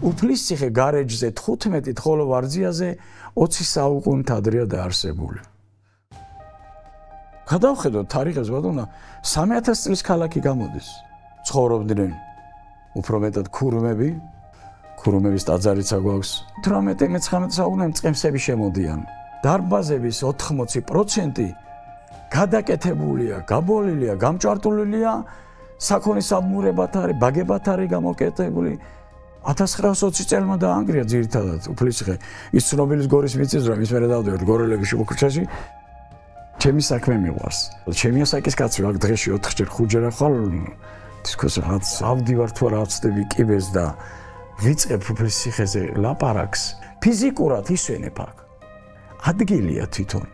უფლისციხე გარეჯზე 15, ხოლო ვარძიაზე 20 საუკუნით ადრეა დაარსებული. გადავხედოთ თარიღებს ბატონო, 3000 წლის ქალაქი გამოდის. ცხოვრობდნენ უფრო მეტად ქურუმების ტაძარიც აქვს. 18-19 საუკუნეებში წყემსები შემოდიან. დარბაზების 80% გადაკეთებულია, გაბოლილია, გამჭვარტულია, საქონლის საბმურებად არის, ბაგებად არის გამოკეთებული. 1920 წელმა დაანგრია ძირითადად უფლისციხე. ის ცნობილის გორის მიწის რომ ის მერე დავდივართ გორელების ქუჩაში. ჩემი საქმე მიყვარს. ჩემი ასაკის კაცი აქ დღეში 4-ჯერ 5-ჯერ ახალ თქოს რაღაც ავდივარ თუ რა ვწდები კიბეს და ვიწყებ უფლისციხეზე ლაპარაკს. ფიზიკურად ისვენებ აქ. ადგილია თვითონ.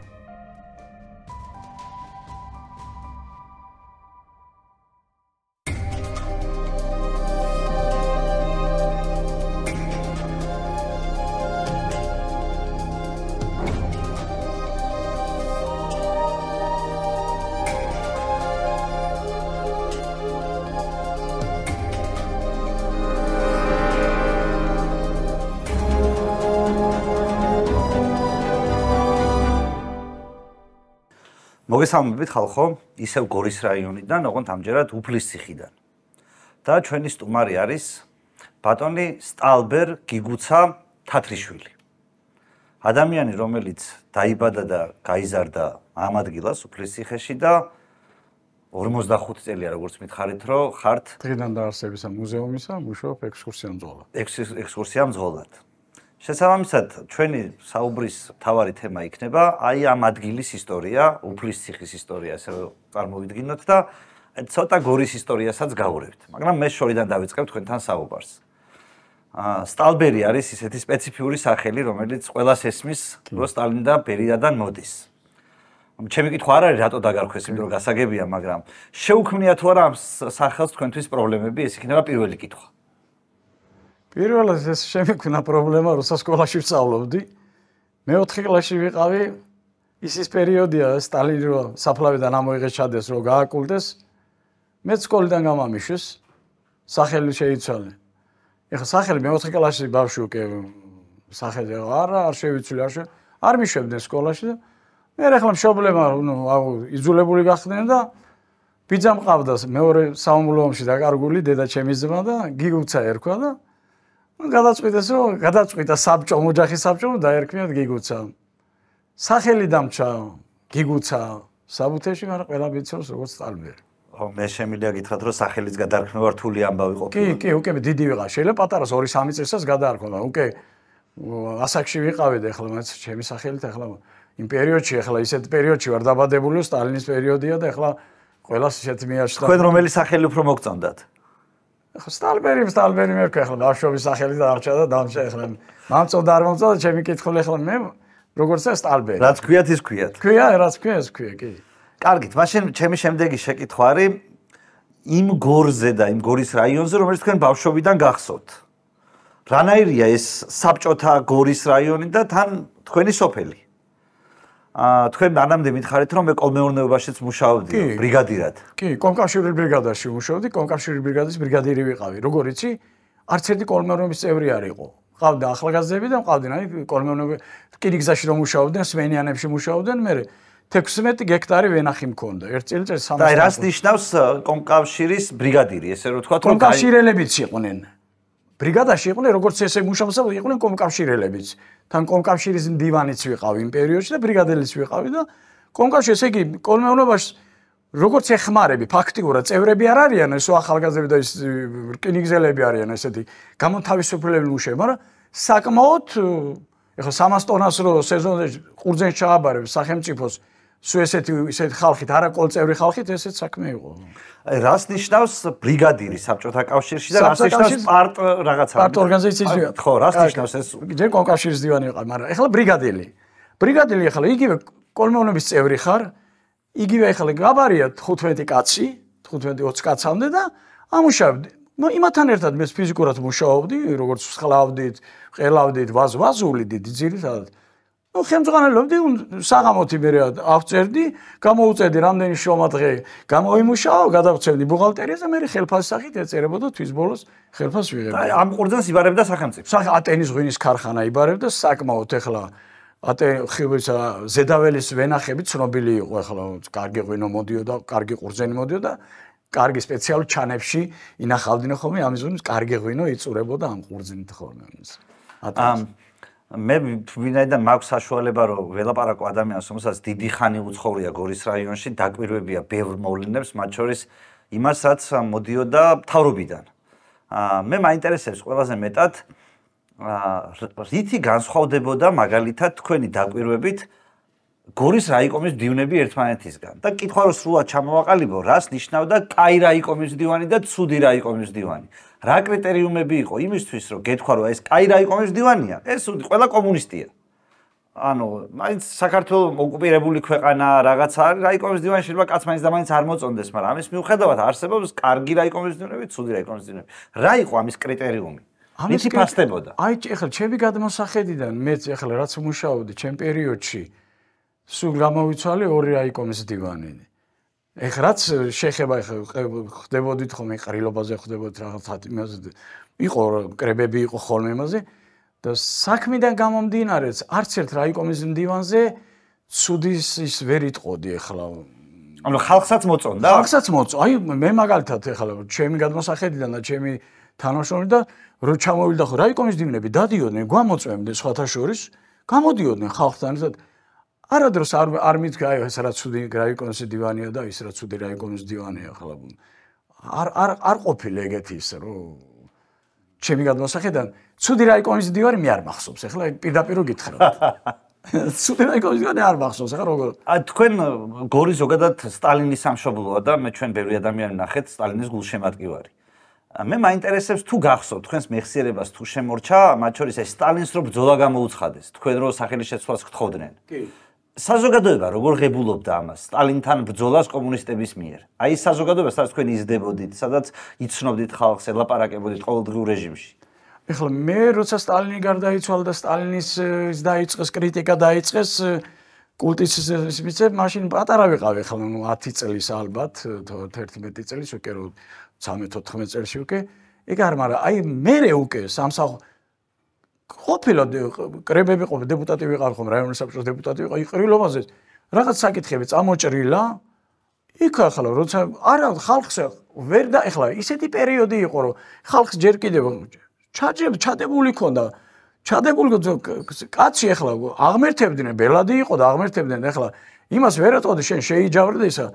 მოგესალმებით ხალხო, ისევ გორის რაიონიდან, ოღონდ ამჯერად უფლისციხიდან. და ჩვენი სტუმარი არის ბატონი სტალბერ გიგუცა თათრიშვილი. ადამიანი, რომელიც დაიბადა და გაიზარდა ამ ადგილას უფლისციხეში და 45 წელია, როგორც მითხარით, რომ ხართ დღიდან დაარსებისა მუზეუმისა, მუშაობ ექსკურსიამძღოლად. ექსკურსიამძღოლად. შესაბამისად, ჩვენი საუბრის მთავარი თემა იქნება აი ამ ადგილის ისტორია, უფლისციხის ისტორია, ასე წარმოვიდგინოთ და ცოტა გორის ისტორიასაც გავურევთ. მაგრამ მე შორიდან დავიწყებ თქვენთან საუბარს. სტალბერი არის ისეთი სპეციფიური სახელი, რომელიც ყველას ესმის, რომ სტალინი და ბერიადან მოდის. ჩემი კითხვა არ არის რატო დაგარქვეს, იმიტომ რომ გასაგებია, მაგრამ შეუქმნია თუ არა ამ სახელს თქვენთვის პრობლემები, ეს იქნება პირველი კითხვა. პირველად ეს შემექმნა პრობლემა, როცა სკოლაში ვსწავლობდი. მე-4 კლასში ვიყავი, ის პერიოდია, სტალინი რო საფლავიდან ამოიღეს ჩადეს, რომ გააკულდეს. მეც სკოლიდან გამამიშვეს, სახელი შეიცვალე. ეხლა სახელი მე-4 კლასში ბავშვი უკვე სახელი არ შევიცვლი, არ მიშვებდნენ სკოლაში და მე ახლა მშობლებმა იძულებული გახდნენ და ბიძა მყავდა მეორე საამბულოებში დაკარგული დედა ჩემი ძმა და გიგუცა ერქვა და გადაწყვიტეს რომ გადაწყვიტა საბჭო ოჯახის საბჭომ დაერქმიათ გიგუცა. სახელი დამჭა გიგუცა საბუთეში, მაგრამ ყველა ვიცავს როგორც სტალბერი. მე შემიძლია გითხრათ რომ სახელის გადარქმევა რთული ამბავი ყოფილა. კი, უკვე დიდი ვიყავ. შეიძლება პატარას 2-3 წელსაც გადაარქვა. უკვე ასაკში ვიყავი და ახლა მეც ჩემი სახელით ახლა იმ პერიოდში ახლა ისეთ პერიოდში ვარ დაბადებული, სტალინის პერიოდია და ახლა ყველას ისეთ მიაჩნდა. თქვენ რომელი სახელი უფრო მოგწონდათ? ახლა სტალბერი მერქა ახლა ბავშვობის სახელი დაარჩა და დამჭა ახლა მამწონდა არ მომწონდა ჩემი კითხვი ახლა მე როგორც სტალბერი. რაც ქვიათ ის ქვიათ. ქვია, რაც ქვია ეს ქვია, კი. კარგით, მაშინ ჩემი შემდეგი შეკითხვა არის იმ გორზე და იმ გორის რაიონზე, რომელიც თქვენ ბავშვობიდან გახსოვთ. რანაირია ეს საბჭოთა გორის რაიონი და თან თქვენი სოფელი? თქვენ მანამდე მითხარით, რომ მე კოლმეურნეობაშიც მუშაობდი ბრიგადირად. კი, კომკავშირის ბრიგადაში მუშაობდი, კომკავშირის ბრიგადის ბრიგადირი ვიყავი. როგორ იცი? არც ერთი კოლმეურნეობის წევრი არ იყო. ყავდა ახალგაზრდები და ყავდნენ აი კოლმეურნეობები რკინიგზაში რომ მუშაობდნენ, სმენიანებში მუშაობდნენ, მე 16 გექტარი ვენახი მქონდა. ერთ წელიწადში 300. და რას ნიშნავს კომკავშირის ბრიგადირი, ესე რომ თქვა, რომ კომკავშირელებიც იყვნენ. ბრიგადაში იყვნენ, როგორც ესე მუშაობსა იყვნენ კომკავშირელებიც. თან კომკავშირის მდივანიც ვიყავი იმ პერიოდში და ბრიგადელიც ვიყავი და კომკავშირი ესე იგი კოლმეურნეობაში როგორც ეხმარები, ფაქტიურად წევრები არ არიან, ესო ახალგაზრდები და ის რკინიგზელები არიან ესეთი გამოთავისუფლებელი მუშები, მაგრამ საკმაოდ ეხლა 300 ტონას რო სეზონზე ყურძენს ჩააბარებს სახელმწიფოს სულ ესეთი ხალხით, არა კოლწევრი ხალხით, ესეც საქმე იყო. აი რას ნიშნავს ბრიგადირი საბჭოთა კავშირში და რას ნიშნავს პარტ რაღაცა? პარტ ორგანიზაციის დივანი. ხო, რას ნიშნავს ეს? ჯერ კომკავშირის დივანი იყო, მაგრამ ეხლა ბრიგადელი. ბრიგადელი ეხლა იგივე კოლმეურნეობის წევრი ხარ, იგივე ეხლა გაბარია 15 კაცი, 15-20 კაცამდე და ამუშავებდი. იმათთან ერთად მე ფიზიკურად მუშაობდი, როგორც ხლავდით, ყელავდით, ვაზულით, ძირითადად. ნუ ხელმძღვანელობდი საღამოთი მე ავწერდი, გამოუწერდი რამდენი შრომა დღე გამოიმუშაო, გადავწევდი ბუღალტერიაზე, მე ხელფასის სახით ეწერებოდა თვის ბოლოს ხელფასს ვიღებდი. აი ამ ყურძენს იბარებდა სახელმწიფო. ატენის ღვინის ქარხანა იბარებდა საკმაოდ ახლა ხიბისა ზედაველის ვენახები ცნობილი იყო ახლა კარგი ღვინო მოდიოდა, კარგი ყურძენი მოდიოდა, კარგი სპეციალურ ჩანებში ინახავდნენ ხოლმე ამის ღვინოს კარგი ღვინო იწურებოდა ამ ყურძენით ხოლმე ამის. მე ვინაიდან მაქვს საშუალება რომ ველაპარაკო ადამიანს რომელსაც დიდი ხანი უცხოვრია გორის რაიონში დაკვირვებია ბევრ მოვლენებს მათ შორის იმას რაც მოდიოდა მთავრობიდან მე მაინტერესებს ყველაზე მეტად რითი განსხვავდებოდა მაგალითად თქვენი დაკვირვებით გორის რაიკომის მდივნები ერთმანეთისგან და კითხვა რომ სრულად ჩამოვაყალიბო რას ნიშნავდა კაი რაიკომის მდივანი და ცუდი რაიკომის მდივანი რა კრიტერიუმები იყო იმისთვის რომ გეთქვა რომ ეს კაი რაიკომის მდივანია ეს ყველა კომუნისტია ანუ მაინც საქართველოს ოკუპირებული ქვეყანა რაღაცა არის რაიკომის მდივანი შეიძლება კაც მაინც და მაინც არ მოწონდეს მაგრამ ამის მიუხედავად არსებობს კარგი რაიკომის მდივნები ცუდი რაიკომის მდივნები რა იყო ამის კრიტერიუმი რითი ფასდებოდა აი ეხლა ჩემი გადმოსახედიდან მეც ეხლა რაც მუშაობდი ჩემ პერიოდში სულ გამოვიცვალე ორი რაიკომის მდივანი ეხლა რაც შეხება ხდებოდით ხოლმე ყრილობაზე ხდებოდით რაღაც იმაზე იყო კრებები იყო ხოლმე იმაზე და საქმიდან გამომდინარეც არც ერთ რაიკომის მდივანზე ცუდის ის ვერ იტყოდი ეხლა ანუ ხალხსაც მოწონდა ხალხსაც მოწონდა აი მე მაგალითად ეხლა ჩემი გადმოსახედიდან და ჩემი თანამშრომელი და რო ჩამოვიდა ხო რაიკომის მდივნები დადიოდნენ გვამოწმებდნენ სხვათა შორის გამოდიოდნენ ხალხთან ერთად არადროს არ მითქვა აი ეს რა ცუდი რაიკომის მდივანია და ის რა ცუდი რაიკომის მდივანია ახლა არ ყოფილი ეგეთი ის რომ ჩემი გადმოსახედიდან ცუდი რაიკომის მდივანი მე არ მახსოვს ახლა პირდაპირ გითხრათ ცუდი რაიკომის მდივანი არ მახსოვს ახლა როგორ თქვენ გორი ზოგადად სტალინის სამშობლოა და მე ჩვენ ბევრი ადამიანი ნახეთ სტალინის გულშემატკივარი მე მაინტერესებს თუ გახსოვთ თქვენს მეხსიერებას თუ შემორჩა მათ შორის ეს სტალინს რო ბრძოლა გამოუცხადეს თქვენ რო სახელის შეცვლას გთხოვდნენ კი საზოგადოება როგორ ღებულობდა ამას სტალინთან ბრძოლას კომუნისტების მიერ აი საზოგადოება სადაც თქვენ იზრდებოდით სადაც იცნობდით ხალხს ელაპარაკებოდით ყოველდღიურ რეჟიმში ეხლა მე როცა სტალინი გარდაიცვალა და სტალინის დაიწყეს კრიტიკა დაიწყეს კულტის მიცე მაშინ პატარა ვიყავი ეხლა 10 წლის ალბათ 11 წლის უკვე 13-14 წელს უკვე ეგ არ მაგრამ აი მე უკვე სამსახო ყოფილა კრებები ყოფილი დეპუტატი ვიყავ ხომ რაიონის საბჭოს დეპუტატი ვიყავ იყრილობაზე რაღაც საკითხები წამოჭრილა იქ ახლა როცა არა ხალხს ვერ და ახლა ისეთი პერიოდი იყო რომ ხალხს ჯერ კიდევ ჩადებული ქონდა ჩადებული კაცი ახლა აღმერთებდნენ ბელადი იყო და აღმერთებდნენ ახლა იმას ვერ ატყოდი შენ შეიჯავრდა ისა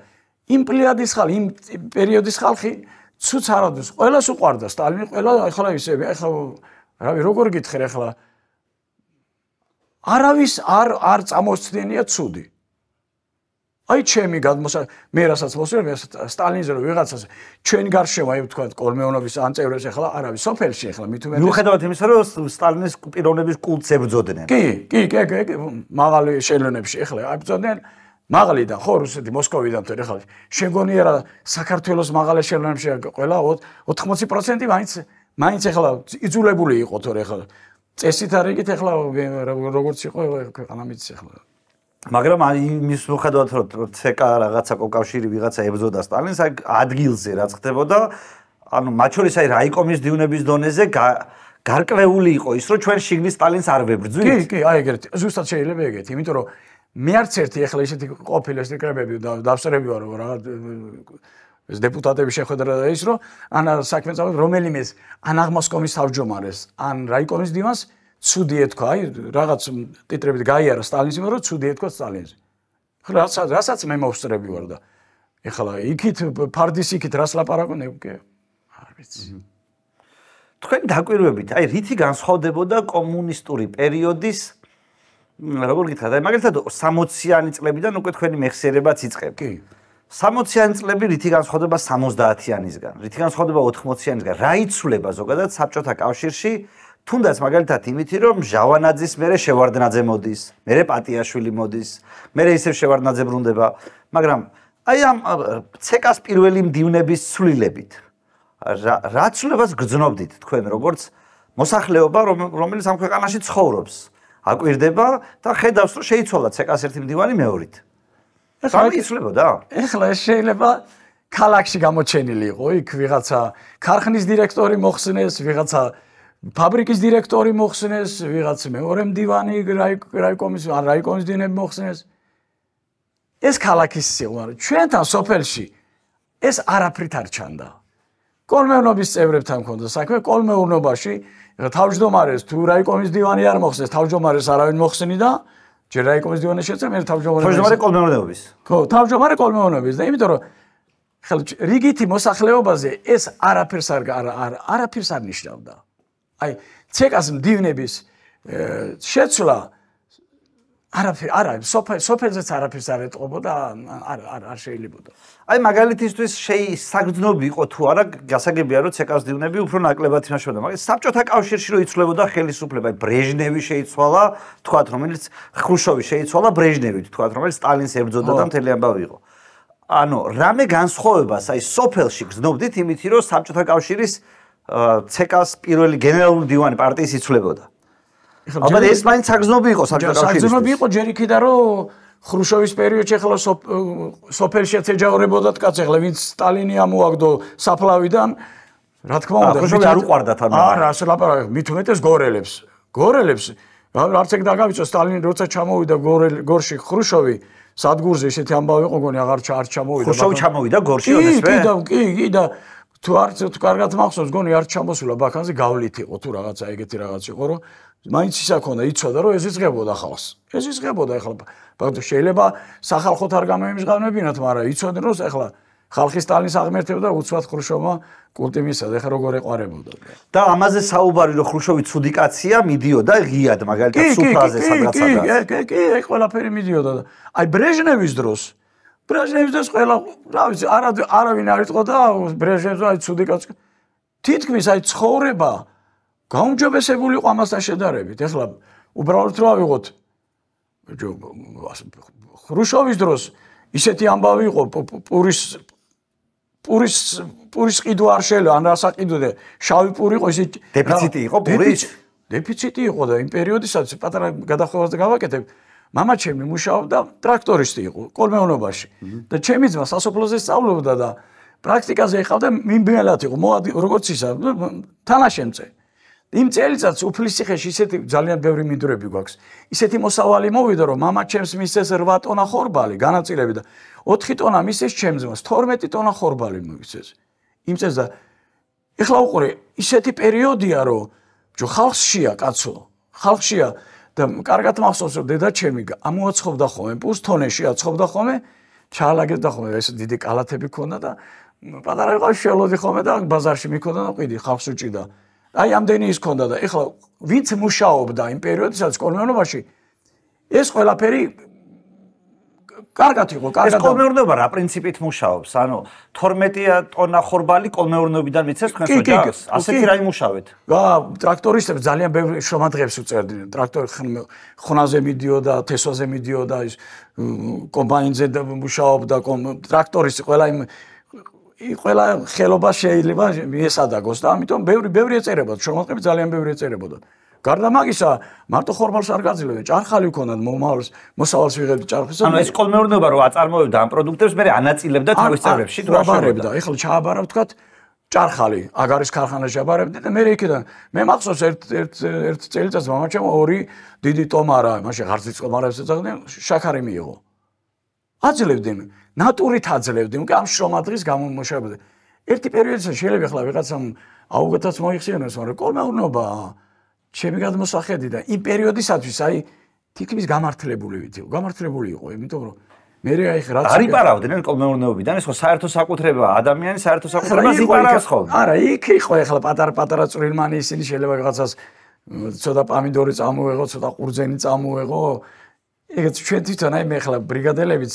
იმ პერიოდის ხალხი იმ პერიოდის ხალხი ცუც არადოს ყველას უყვარდა სტალინი ყველა ახლა ისე ახლა რავი როგორ გითხრე ახლა არავის არ წამოსცდენია ცუდი აი ჩემი მე რასაც მოსვევ სტალინზე რომ ვიღაცას ჩვენ გარშემო აი თქვა კოლმეონობის ანწევრებს ახლა არავის სოფელში ახლა მithumetes მიუხედავად იმისა რომ სტალინის პიროვნების კულტს ებრძოდნენ კი მაღალი შევლენებში ახლა ებრძოდნენ მაღლიდან ხო რუსეთი მოსკოვიდან თუ ახლა შეგონია რა საქართველოს მაღალი შევლენებში ყველა 80% მაინც ახლა იძულებული იყო თორე ახლა წესით არ იგით ახლა როგორც იყო ქვეყანა მიცი ახლა მაგრამ იმის მიუხედავად რომ ცეკა რაღაცა კავშირი ვიღაცა ებრძოდა სტალინს აი ადგილზე რაც ხდებოდა ანუ მათ შორის აი რაიკომის მდივნების დონეზე გარკვეული იყო ის რომ ჩვენ შიგნით სტალინს არ ვებრძვით კი აი ეგრეთი ზუსტად შეიძლება ეგეთი იმიტომ რომ მე არც ერთი ახლა ისეთი ყოფილი ეს კრებები დავსწრები ვარ რომ რაღაც ეს დეპუტატები შეხვედრა და ის რომ ან საქმე წავედ რომელიმეს ან აღმასკომის თავმჯდომარეს ან რაიკომის მდივანს ცუდი ეთქვა აი რაღაც ტიტრებით გაიარა სტალინის იმენ რომ ცუდი ეთქვა სტალინზე ხლა რასაც მე მოვსწრები ვარ და ეხლა იქით ფარდის იქით რას ლაპარაკობენ უკვე არ ვიცი თქვენ დაკვირვებით აი რითი განსხვავდებოდა კომუნისტური პერიოდის როგორ გითხრათ აი მაგალითად 60-იანი წლებიდან უკვე თქვენი მეხსიერებაც იწყება კი 60-იანი წლები რითი განსხვავდება 70-იანისგან რითი განსხვავდება 80-იანისგან რა იცვლება ზოგადად საბჭოთა კავშირში თუნდაც მაგალითად იმითი რომ ჟავანაძის მერე შევარდნაძე მოდის მერე პატიაშვილი მოდის მერე ისევ შევარდნაძე ბრუნდება მაგრამ აი ამ ცეკას პირველი მდივნების ცვლილებით რა ცვლილებას გრძნობდით თქვენ როგორც მოსახლეობა რომელიც ამ ქვეყანაში ცხოვრობს აკვირდება და ხედავს რომ შეიცვალა ცეკას ერთი მდივანი მეორით. ეხლა იცვლებოდა? ეხლა ეს შეიძლება ქალაქში გამოჩენილი იყო, იქ ვიღაცა ქარხნის დირექტორი მოხსნეს, ვიღაცა ფაბრიკის დირექტორი მოხსნეს, ვიღაც მეორე მდივანი რაიკომის ან რაიკომის დინები მოხსნეს. ეს ქალაქის სიყვარული. ჩვენთან სოფელში ეს არაფრით არ ჩანდა. კოლმეურნობის წევრებთან ჰქონდა საქმე, კოლმეურნობაში თავმჯდომარეს თუ რაიკომის დივანი არ მოხსნეს, თავმჯდომარეს არავინ მოხსნიდა, ჯერ რაიკომის დივანი შეეცდა, მე თავმჯდომარე კოლმეურნობის. ხო, თავმჯდომარე კოლმეურნობის და იმიტომ რომ ხელ რიგითი მოსახლეობაზე ეს არაფერს არ ნიშნავდა. აი, ცეკას მდივნების შეცვლა არაფერ, სოფელზეც არაფერს არ ეტყობოდა, არ შეიძლებოდა. აი, მაგალითისთვის საგრძნობი იყო თუ არა, გასაგებია რომ ცეკას მდივნები უფრო ნაკლებად იმაშობდა, მაგრამ საბჭოთა კავშირში რო იცვლებოდა ხელისუფლება, აი ბრეჟნევი შეიცვალა, თქვათ, რომელიც ხრუშოვი შეიცვალა ბრეჟნევით, თქვათ, რომელიც სტალინს ებრძოდა და მთელი ამბავი იყო. ანუ, რამე განსხვავებას აი სოფელში გრძნობდით იმით, რომ საბჭოთა კავშირის ცეკას პირველი გენერალური დივანი პარტიის იცვლებოდა. ალბათ ეს მაინც საგრძნობი იყო საბჭოთა კავშირისთვის. საგრძნობი იყო ჯერ იქიდან რომ ხრუშოვის პერიოდში ახლა სოფელშიც ეჯავრებოდათ კაცს, ახლა ვინც სტალინი ამოაგდო საფლავიდან, რა თქმა უნდა, ხრუშოვი არ უყვარდათ ამ. არა, ასე ლაპარაკობ, მით უმეტეს გორელებს. გორელებს არც ეგ დაგავიწო სტალინი როცა ჩამოვიდა გორში ხრუშოვი სადგურზე ესეთი ამბავი იყო, გონი აღარ ჩამოვიდა. ხრუშოვი ჩამოვიდა გორში ოდესმე? კი და თუ კარგად მახსოვს, გონი არ ჩამოსულა ბაქანზე გავლით იყო თუ რაღაცა ეგეთი რაღაც იყო, რომ მაინც ისა ქონდა, იცოდა რომ ეზიზღებოდა ხალხს. ეზიზღებოდა ეხლა შეიძლება სახალხოთ არ გამოიმჟღავნებინათ, მაგრამ იცოდნენ რომ ეხლა ხალხი სტალინს აღმერთებდა და უცბად ხრუშოვმა კულტი მისცა, ეხლა როგორ ეყარებოდა. და ამაზე საუბარი რომ ხრუშოვი ცუდი კაცია, მიდიოდა ღიად, მაგალითად სუფრაზე სადღაცადაც. კი, ეგ ყველაფერი მიდიოდა და აი ბრეჟნევის დროს ყველა, რა ვიცი, არავინ არ იტყოდა ბრეჟნევს, აი ცუდი კაცი. თითქმის აი ცხოვრება გაუმჯობესებული იყო ამასთან შედარებით. ეხლა უბრალოდ რა ვიღოთ ხრუშოვის დროს ისეთი ამბავი იყო პურის ყიდვა არ შეიძლება, ან რასაყიდვე შავი პური იყო ისეთი დეფიციტი იყო პურის? დეფიციტი იყო და იმ პერიოდისაც პატარა გადახვევას გავაკეთებ. მამა ჩემი მუშაობდა ტრაქტორისტი იყო კოლმეურნობაში და ჩემი ძმა სასოფლოზე სწავლობდა და პრაქტიკაზე იყავდა მიმბელად იყო, როგორც ისა თანაშემწე. იმ წელიწადს უფლისციხეში ისეთი ძალიან ბევრი მინდვრები გვაქვს. ისეთი მოსავალი მოვიდა რომ მამა ჩემს მისცეს 8 ტონა ხორბალი განაწილები და 4 ტონა მისცეს ჩემს ძმას 12 ტონა ხორბალი მისცეს. იმ წელს და ეხლა უყურე ისეთი პერიოდია რომ ხალხშია კაცო, ხალხშია და კარგად მახსოვს რომ დედა ჩემი ამოაცხობდა ხოლმე პუს თონეში აცხობდა ხოლმე, ჩაალაგებდა ხოლმე ეს დიდი კალათები ქონდა და პატარა იყო შელოდი ხოლმე და ბაზარში მიქონდა და ყიდი ხალხს უჭიდა. აი ამდენი ის ქონდა და ეხლა ვინც მუშაობდა იმ პერიოდისაც კოლმეურნობაში ეს ყველაფერი კარგად იყო, კარგად. ეს კოლმეურნობა რა პრინციპით მუშაობს? ანუ 12 ტონა ხორბალი კოლმეურნობიდან მიცეს თქვენს ოჯახს? ასეთი რა იმუშავეთ? ტრაქტორისტებს ძალიან ბევრი შრომადღებს უწევდნენ. ტრაქტორი ხუნაზე მიდიოდა, თესვაზე მიდიოდა, ის კომბაინზე მუშაობდა, ტრაქტორისტი ყველა ხელობა შეიძლება მიესადაგოს და ამიტომ ბევრი ეწერებოდა, შრომადღები ძალიან ბევრი ეწერებოდა. გარდა მაგისა, მარტო ხორბალს არ გაძლევდნენ, ჭარხალი ჰქონდათ, მოსავალს ვიღებდი ჭარხისა. ანუ ეს კოლმეურნობა რო აწარმოებდა ამ პროდუქტებს, მე ანაწილებდა თავის წევრებში, თუ აბარებდა. ეხლა ჩააბარა ვთქვათ ჭარხალი, აგარის ქარხანაში აბარებდი და მე იქიდან მე მახსოვს ერთ წელიწადს მამაჩემ 2 დიდი ტომარა, მაშინ ღარცის ტომარებს ეძახდნენ, შაქარი მიიღო. აძლევდნენ, ნატურით აძლევდნენ, ამ შრომადღის გამომუშავებაზე. ერთი პერიოდში შეიძლება ახლა ვიღაცამ აუგეთაც მოიხსენოს, მაგრამ კოლმეურნობა ჩემი გადმოსახედი და იმ პერიოდისათვის აი თითქმის გამართლებული იყო, იმიტომ რომ მე აი რა არ იპარავდნენ კოლმეურნობიდან, ეს ხო საერთო საკუთრებაა, ადამიანის საერთო საკუთრებას იპარავს ხოლმე. არა, იქ იყო ახლა პატარა წვრილმანი ისინი შეიძლება რაღაცას ცოტა პამიდორი წამოეღო, ცოტა ყურძენი წამოეღო. ეგეც ჩვენ თვითონ აი მე ახლა ბრიგადელებიც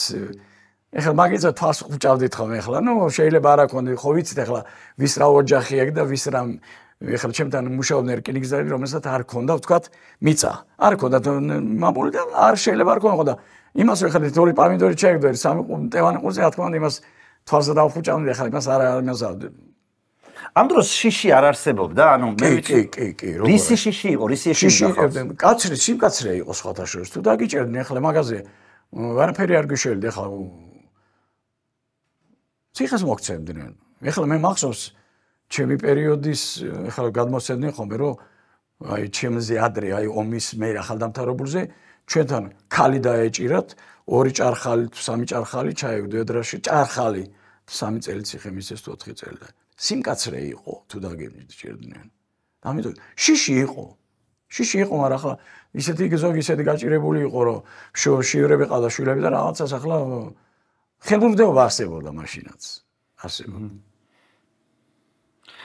ახლა მაგიცა თავს ხუჭავდით ხოლმე ახლა, შეიძლება არა ქონდე, ხო ვიცით ახლა ვის რა ოჯახი აქვს და ვის რა ეხლა ჩემთან მუშაობდნენ რკინიგზელი, რომელსაც არ ქონდა, ვთქვათ, მიწა. არ ქონდა მამული და არ შეიძლება არ ქონდა და იმას ეხლა 2 პამიდორი ჩაიგდო, 3 მტევანი ყურძენი, რა თქმა უნდა, იმას თვალზე დავხუჭავდი, ეხლა იმას არ იმასავდი. ამ დროს შიში არ არსებობდა, ანუ მე კი, როგორ. რისი შიში იყო, რისი შიში კაცრი, სიმკაცრე იყო სხვათა შორის. თუ დაგიჭერდნენ ახლა მაგაზე ვარაფერი არ გიშველდი ახლა ციხეს მოგცემდნენ. ახლა მე მახსოვს ჩემი პერიოდის ახლა გადმოსცემდნენ ხოლმე რომ აი ჩემზე ადრე აი ომის მე ახალდამთავრებულზე ჩვენთან ქალი დაეჭირათ 2 ჭარხალი თუ 3 ჭარხალი ჩაიგდო ედრაში ჭარხალი 3 წელი ციხე მისეს თუ 4 წელი და სიმკაცრე იყო თუ დაგეჭირდნენ. ამიტომ შიში იყო მაგრამ ახლა ისეთი ზოგი ისეთი გაჭირებული იყო რომ შივრები ყავდა შვილები და რაღაცას ახლა ხელმძღვანელობა არსებობდა მაშინაც არსებობდა.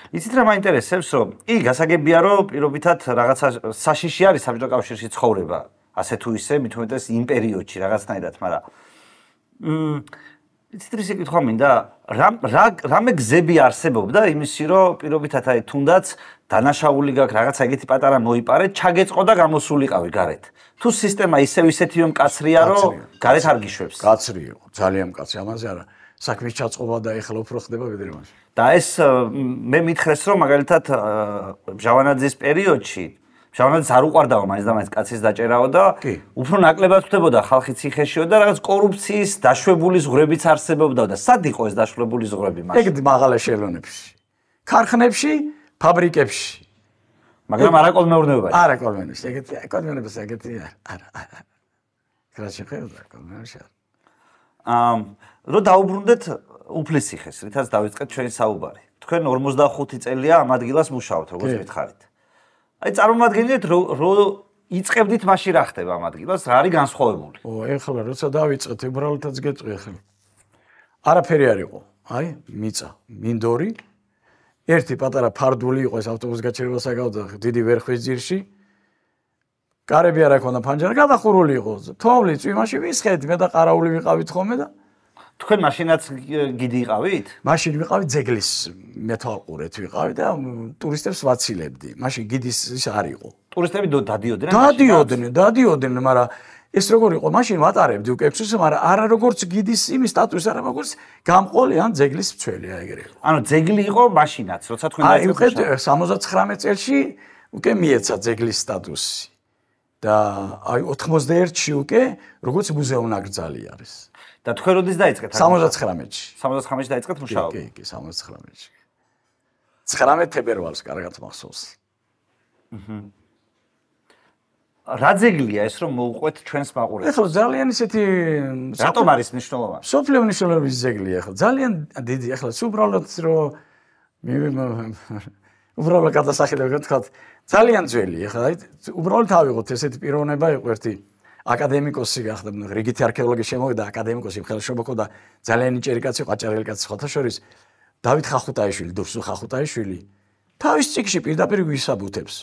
იცით რა მაინტერესებს რომ იგი გასაგებია რომ პირობითად რაღაცა საშიში არის საბჭოთა კავშირში ცხოვრება ასე თუ ისე მით უმეტეს იმ პერიოდში რაღაცნაირად მაგრამ იცით რისი კითხვა მინდა რამე გზები არსებობდა იმისი რომ პირობითად აი თუნდაც დანაშაული გაქვს რაღაცა ეგეთი პატარა მოიპარე ჩაგეწყო და გამოსულიყავი გარეთ თუ სისტემა ისეთი რომ კაცრია რომ გარეთ არ გიშვებს კაცრი იყო ძალიან კაცრი ამაზე არა საქმის ჩაწყობა და ეხლა უფრო ხდება ვიდრე მაშინ და ეს მე მითხრეს რომ მაგალითად ბჟავანაძის პერიოდში ბჟავანაძის არ უყვარდაო მაინც და მაინც კაცის დაჭერაო და უფრო ნაკლებად ხდებოდა ხალხი ციხეშიო და რაღაც კორუფციის დაშვებული ზღვრებიც არსებობდა და სად იყო ეს დაშვებული ზღვრები მაშინ ეგ მაღალ ეშელონებში ქარხნებში ფაბრიკებში მაგრამ არა კოლმეურნეობაში არა კოლმეურნეობაში ეგეთი არა კრაში ხევდა კოლმეურნეობაში რო დაუბრუნდეთ უფლისციხეს, რითაც დავიწყეთ ჩვენი საუბარი. თქვენ 45 წელია ამ ადგილას მუშაობთ, როგორც მითხარით. აი წარმოვადგინეთ, რომ იწყებდით მაშინ რა ხდება ამ ადგილას, რა არის განსხვავებული? ეხლა როცა დავიწყეთ, უბრალოდაც გეტყვი ახლა. არაფერი არ იყო. აი, მიწა, მინდორი. ერთი პატარა ფარდული იყო ეს ავტობუს გაჩერება საკავდა დიდი ვერხვის ძირში. კარები არ აქვს და ფანჯარა გადახურული იყო. თოვლი წვიმაში ვისხეთ, მე და ყარაული ვიყავით ხოლმე და თქვენ მაშინაც გიდი იყავით? მაშინ ვიყავით ძეგლის მეთვალყურეთ ვიყავით და ტურისტებს ვაცილებდი. მაშინ გიდის ის არ იყო. ტურისტები დადიოდნენ? დადიოდნენ, მაგრამ ეს როგორ იყო? მაშინ ვატარებდი უკვე ექსკურსიას, მაგრამ არა როგორც გიდის იმის სტატუსი, არა როგორც გამყოლი ან ძეგლის მცველი ეგრე იყო. ანუ ძეგლი იყო მაშინაც, როცა თქვენ დაიწყეთ 79 წელში უკვე მიეცა ძეგლის სტატუსი. და აი 91-ში უკვე როგორც მუზეუმ-ნაკრძალი არის. და თქვენ როდის დაიწყეთ? 79-ში. 79-ში დაიწყეთ მუშაობა. კი, 79-ში. 19 თებერვალს კარგად მახსოვს. რა ძეგლია ეს რომ მოუყვეთ ჩვენს მაყურებს? ეხლა ძალიან ისეთი რატომ არის მნიშვნელოვანი? სოფლიო მნიშვნელობის ძეგლია ეხლა. ძალიან დიდი ეხლა უბრალოდ რომ უბრალოდ გადასახედავ თქვა ძალიან ძველი ეხლა აი უბრალოდ ავიღოთ ესეთი პიროვნება იყო ერთი აკადემიკოსი გახდა რიგითი არქეოლოგი შემოვიდა აკადემიკოსი ხელშეობა ქონდა ძალიან ნიჭიერი კაცი ყაჭარელი კაცი ხოთა შორის დავით ხახუტაიშვილი დურსულ ხახუტაიშვილი თავის წიგნში პირდაპირ გვისაბუთებს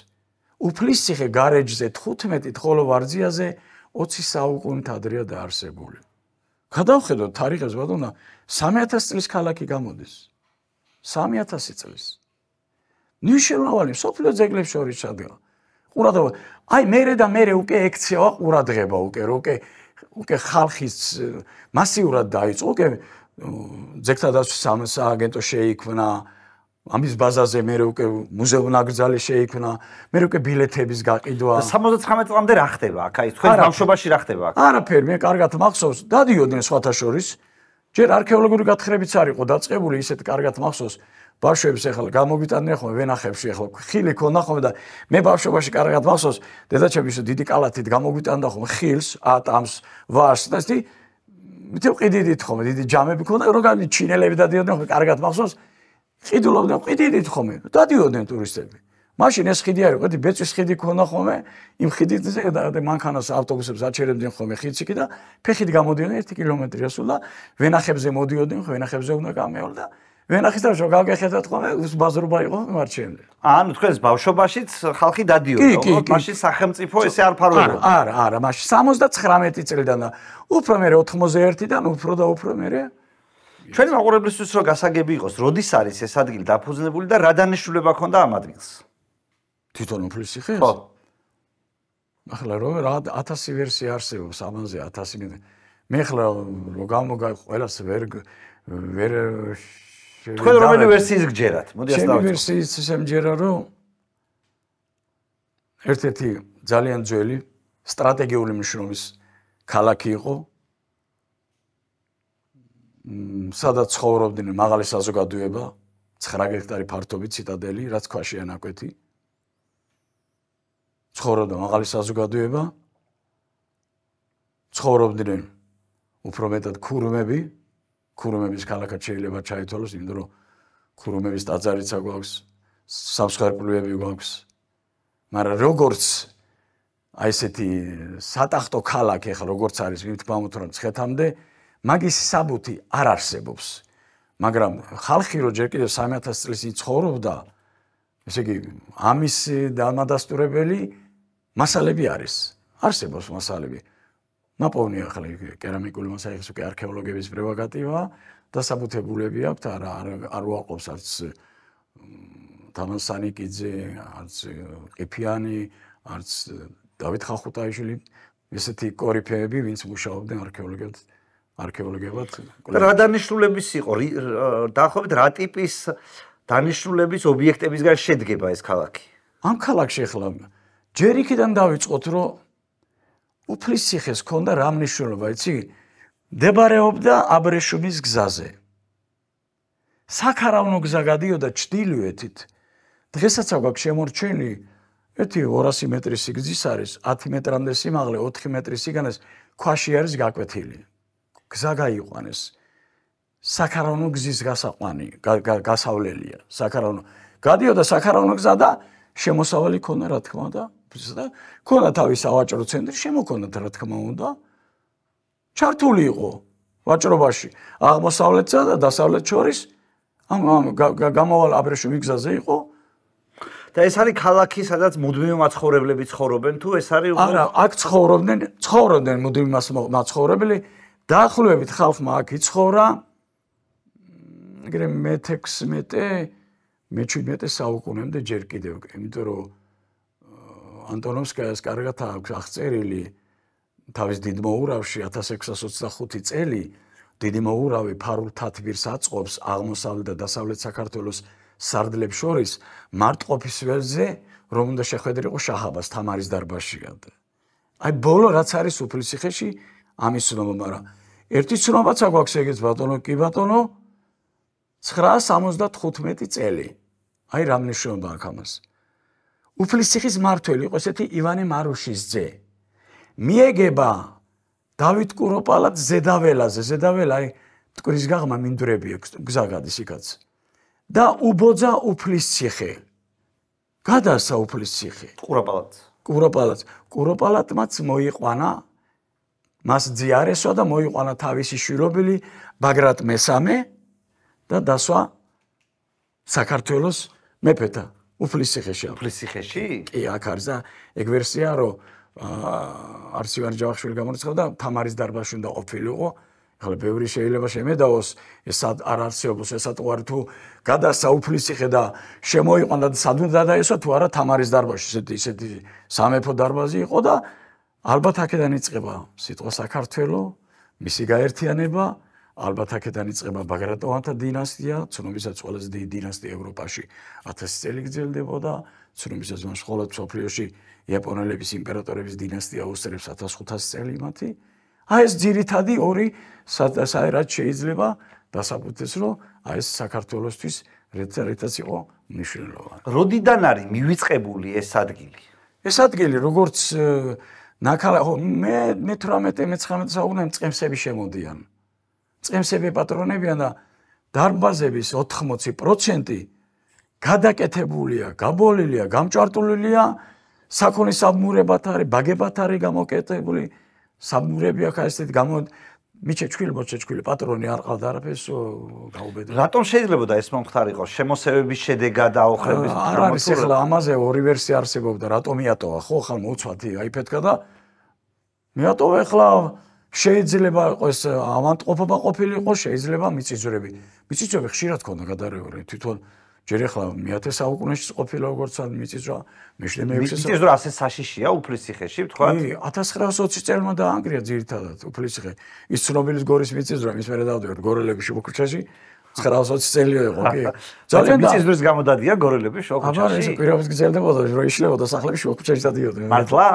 უფლისციხე გარეჯზე 15 ხოლო ვარძიაზე 20 საუკუნით ადრეა დაარსებული გადავხედოთ თარიღებს ბატონო 3000 წლის ქალაქი გამოდის 3000 წლის ნიშნავალი სოფლიო ძეგლებს შორის ჩადგა. ყურადღება. აი მერე და მერე უკვე ექცევა ყურადღება უკვე ხალხის მასიურად დაიწყო უკვე ძეგლთა დაცვის სააგენტო შეიქმნა ამის ბაზაზე მერე უკვე მუზეუმ-ნაკრძალი შეიქმნა მერე უკვე ბილეთების გაყიდვა 79 წლამდე რა ხდება აქ აი თქვენ ბავშვობაში რა ხდება აქ არაფერი მე კარგად მახსოვს დადიოდნენ სხვათა შორის ჯერ არქეოლოგიური გათხრებიც არ იყო დაწყებული ისეთ კარგად მახსოვს ბავშვებს ახლა გამოგვიტანდნენ ხოლმე ვენახებში ახლა ხილი ქონდა ხოლმე და მე ბავშვობაში კარგად მახსოვს დედაჩემი ისე დიდი კალათით გამოგვიტანდა ხოლმე ხილს ატამს ვარს და ისეთი მithem ყიდიდით ხოლმე დიდი ჯამები ქონდა როგორი ჩინელები დადიოდნენ ხოლმე კარგად მახსოვს ყიდულობდნენ ყიდიდით ხოლმე დადიოდნენ ტურისტები მაშინ ეს ხიდი არის ყიდი ბეწვის ხიდი ქონდა ხოლმე იმ ხიდით და მანქანას ავტობუსებს აჩერებდნენ ხოლმე ხიდში და ფეხით გამოდიოდნენ 1 კილომეტრი ასულ და ვენახებზე მოდიოდნენ ხოლმე ვენახებზე უნდა გამეულ და ვენახის და გავგეხედათ ხოლმე ბაზრობა იყო მარჩენდე. ანუ თქვენს ბავშვობაშიც ხალხი დადიოდა, ოღონდ მაშინ სახელმწიფო ესე არ ფარვებდა. არა, მაშინ 79 წლიდან და უფრო მერე 91-დან უფრო და უფრო მერე ჩვენი მაყურებლისთვის რომ გასაგები იყოს, როდის არის ეს ადგილი დაფუძნებული და რა დანიშნულება ჰქონდა ამ ადგილს? თვითონ უფლისციხეს? ხო. ახლა რომ 1000 ვერსია არსებობს ამაზე 1000 მე ახლა რომ გამოგა ყველას ვერ თქვენ რომელი ვერსიის გჯერათ? მოდი ასე დავიწყოთ. ვერსიის ისე მჯერა, რომ ერთ-ერთი ძალიან ძველი სტრატეგიული მნიშვნელობის ქალაქი იყო. სადაც ცხოვრობდნენ მაღალი საზოგადოება, 9 ჰექტარი ფართობით ციტადელი, რაც ქვაშია ნაკვეთი. ცხოვრობდა მაღალი საზოგადოება. ცხოვრობდნენ უფრო მეტად ქურუმები. ქურუმების ქალაქად შეიძლება ჩაითვალოს, იმიტომ რომ ქურუმების ტაძარიცა გვაქვს, სამსხვერპლოები გვაქვს. მაგრამ როგორც აი ესეთი სატახტო ქალაქი, ახლა როგორც არის, ვთქვამთ რომ ცხეთამდე მაგის საბუთი არ არსებობს. მაგრამ ხალხი რო ჯერ კიდევ 3000 წლის წინ ცხოვრობდა, ესე იგი ამის დამადასტურებელი მასალები არის. არსებობს მასალები. ნაპოვნია ახლა კერამიკული მასალების უკვე არქეოლოგების პრევაგატივა დასაბუთებულები აქვთ, არ უარყოფს არც თამარ სანიკიძე, არც ყიფიანი, არც დავით ხახუტაიშვილი, ესეთი კორიფეები, ვინც მუშაობდნენ არქეოლოგიებად. რა დანიშნულების იყო? დაახლოებით რა ტიპის დანიშნულების ობიექტებისგან შედგება ეს ქალაქი? ამ ქალაქში ახლა ჯერ იქიდან დავიწყოთ, რომ უფლისციხეს ჰქონდა რა მნიშვნელობა, იცი? მდებარეობდა აბრეშუმის გზაზე. საქარავნო გზა გადიოდა ჩრდილოეთით. დღესაც აქვს შემორჩენილი 200 მეტრის სიგრძის არის, 10 მეტრამდე სიმაღლე, 4 მეტრის სიგანეს ქვაში არის გაკვეთილი. გზა გაიყვანეს. საქარავნო გზის გასაყვანი, გასავლელია. საქარავნო გადიოდა საქარავნო გზა და შემოსავალი ქონდა, რა თქმა უნდა, და ქონდა თავის სავაჭრო ცენტრი, შემოქონდათ, რა თქმა უნდა. ჩართული იყო ვაჭრობაში აღმოსავლეთსა და დასავლეთს შორის, ამ გამოვალ აბრეშუმის გზაზე იყო. და ეს არის ქალაქი, სადაც მუდმივი მაცხოვრებლები ცხოვრობენ, თუ ეს არის არა, აქ ცხოვრობდნენ მუდმივი მაცხოვრებლები, დაახლოებით ხალხმა აქ იცხოვრა ეგრე მე-16, მე-17 საუკუნემდე ჯერ კიდევ, იმიტომ რომ ანტონოვსკაიას კარგად აქვს აღწერილი თავის დიდ მოურავში 1625 წელი დიდი მოურავი ფარულ თათბირს აწყობს აღმოსავლეთ და დასავლეთ საქართველოს სარდლებს შორის მარტყოფის ველზე, რომ უნდა შეხვედრიყო შაჰაბას თამარის დარბაზში. აი ბოლო რაც არის უფლისციხეში ამის ცნობა, მაგრამ ერთი ცნობაც აქვს ეგეც ბატონო, კი ბატონო 975 წელი. აი რა მნიშვნელობა აქვს ამას. უფლისციხის მმართველი იყო ესეთი ივანე მარუშის ძე. მიეგება დავით კუროპალატს ზედაველაზე, ზედაველა აი მტკვრის გაღმა მინდვრები აქვს, გზა გადის იქაც. და უბოძა უფლისციხე. გადასა უფლისციხე. კუროპალატმაც მოიყვანა, მას ძიარესვა და მოიყვანა თავისი შვილობილი ბაგრატ მესამე და დასვა საქართველოს მეფეთა უფლისციხეში. უფლისციხეში? კი, აქ არის და ეგ ვერსია, რომ არც ივანე ჯავახიშვილი გამორიცხავდა, თამარის დარბაზში უნდა ყოფილიყო. ახლა ბევრი შეიძლება შემედაოს, ეს არ არსებობს, ესა თუ არ თუ გადასა უფლისციხე და შემოიყვანა და სად უნდა დაესვა თუ არა თამარის დარბაზში, ისეთი სამეფო დარბაზი იყო და ალბათ აქედან იწყება სიტყვა საქართველო, მისი გაერთიანება, ალბათ აქედან იწყება ბაგრატოვანთა დინასტია, ცნობისაც ყველაზე დიდი დინასტია ევროპაში 1000 წელი გრძელდებოდა, ცნობისაც მას მხოლოდ მსოფლიოში იაპონელების იმპერატორების დინასტია უსწრებს 1500 წელი მათი. აი ეს ძირითადი ორი საერთოდ შეიძლება დასაბუთდეს, რომ აი ეს საქართველოსთვის რითაც იყო მნიშვნელოვანი. როდიდან არის მივიწყებული ეს ადგილი? ეს ადგილი როგორც მე-18-მე-19 საუკუნეებში წყემსები შემოდიან. წყემსები პატრონებიან და დარბაზების 80% გადაკეთებულია, გაბოლილია, გამჭვარტულია, საქონლის საბმურებად არის, ბაგებად არის გამოკეთებული. საბმურები აქ ასეთი მიჩეჩქვილი პატრონი არ ყავდა არაფერს გაუბედო. რატომ შეიძლება და ეს მომხდარიყო? შემოსევების შედეგად აოხრების არ არის ახლა ამაზე ორი ვერსია არსებობდა, რატომ მიატოვა, ხო, ხალ მოუცვათი აიფეთქა და მიატოვა. ახლა შეიძლება იყოს ავანტყოფობა ყოფილიყო, შეიძლება მიწისძვრები. მიწისძვრები ხშირად ქონდა გადარეული, თვითონ ჯერ ახლა მე-10 საუკუნეში ყოფილა როგორც მიწისძვრა, მე-6 მიწისძვრა ასე საშიშია უფლისციხეში, თქვა? კი, 1920 წელმა დაანგრია ძირითადად უფლისციხე. ის ცნობილი გორის მიწისძვრა, მის მერე დავდივართ გორელების ქუჩაში, 920 წელი იყო, კი. ძალიან მიწის დრო გამოდადია გორელები შოქუჩაში. აბა ეს პირობითი გრძელდებოდა, რომ იშლებოდა სახლებში შოქუჩაში დადიოდნენ. მართლა?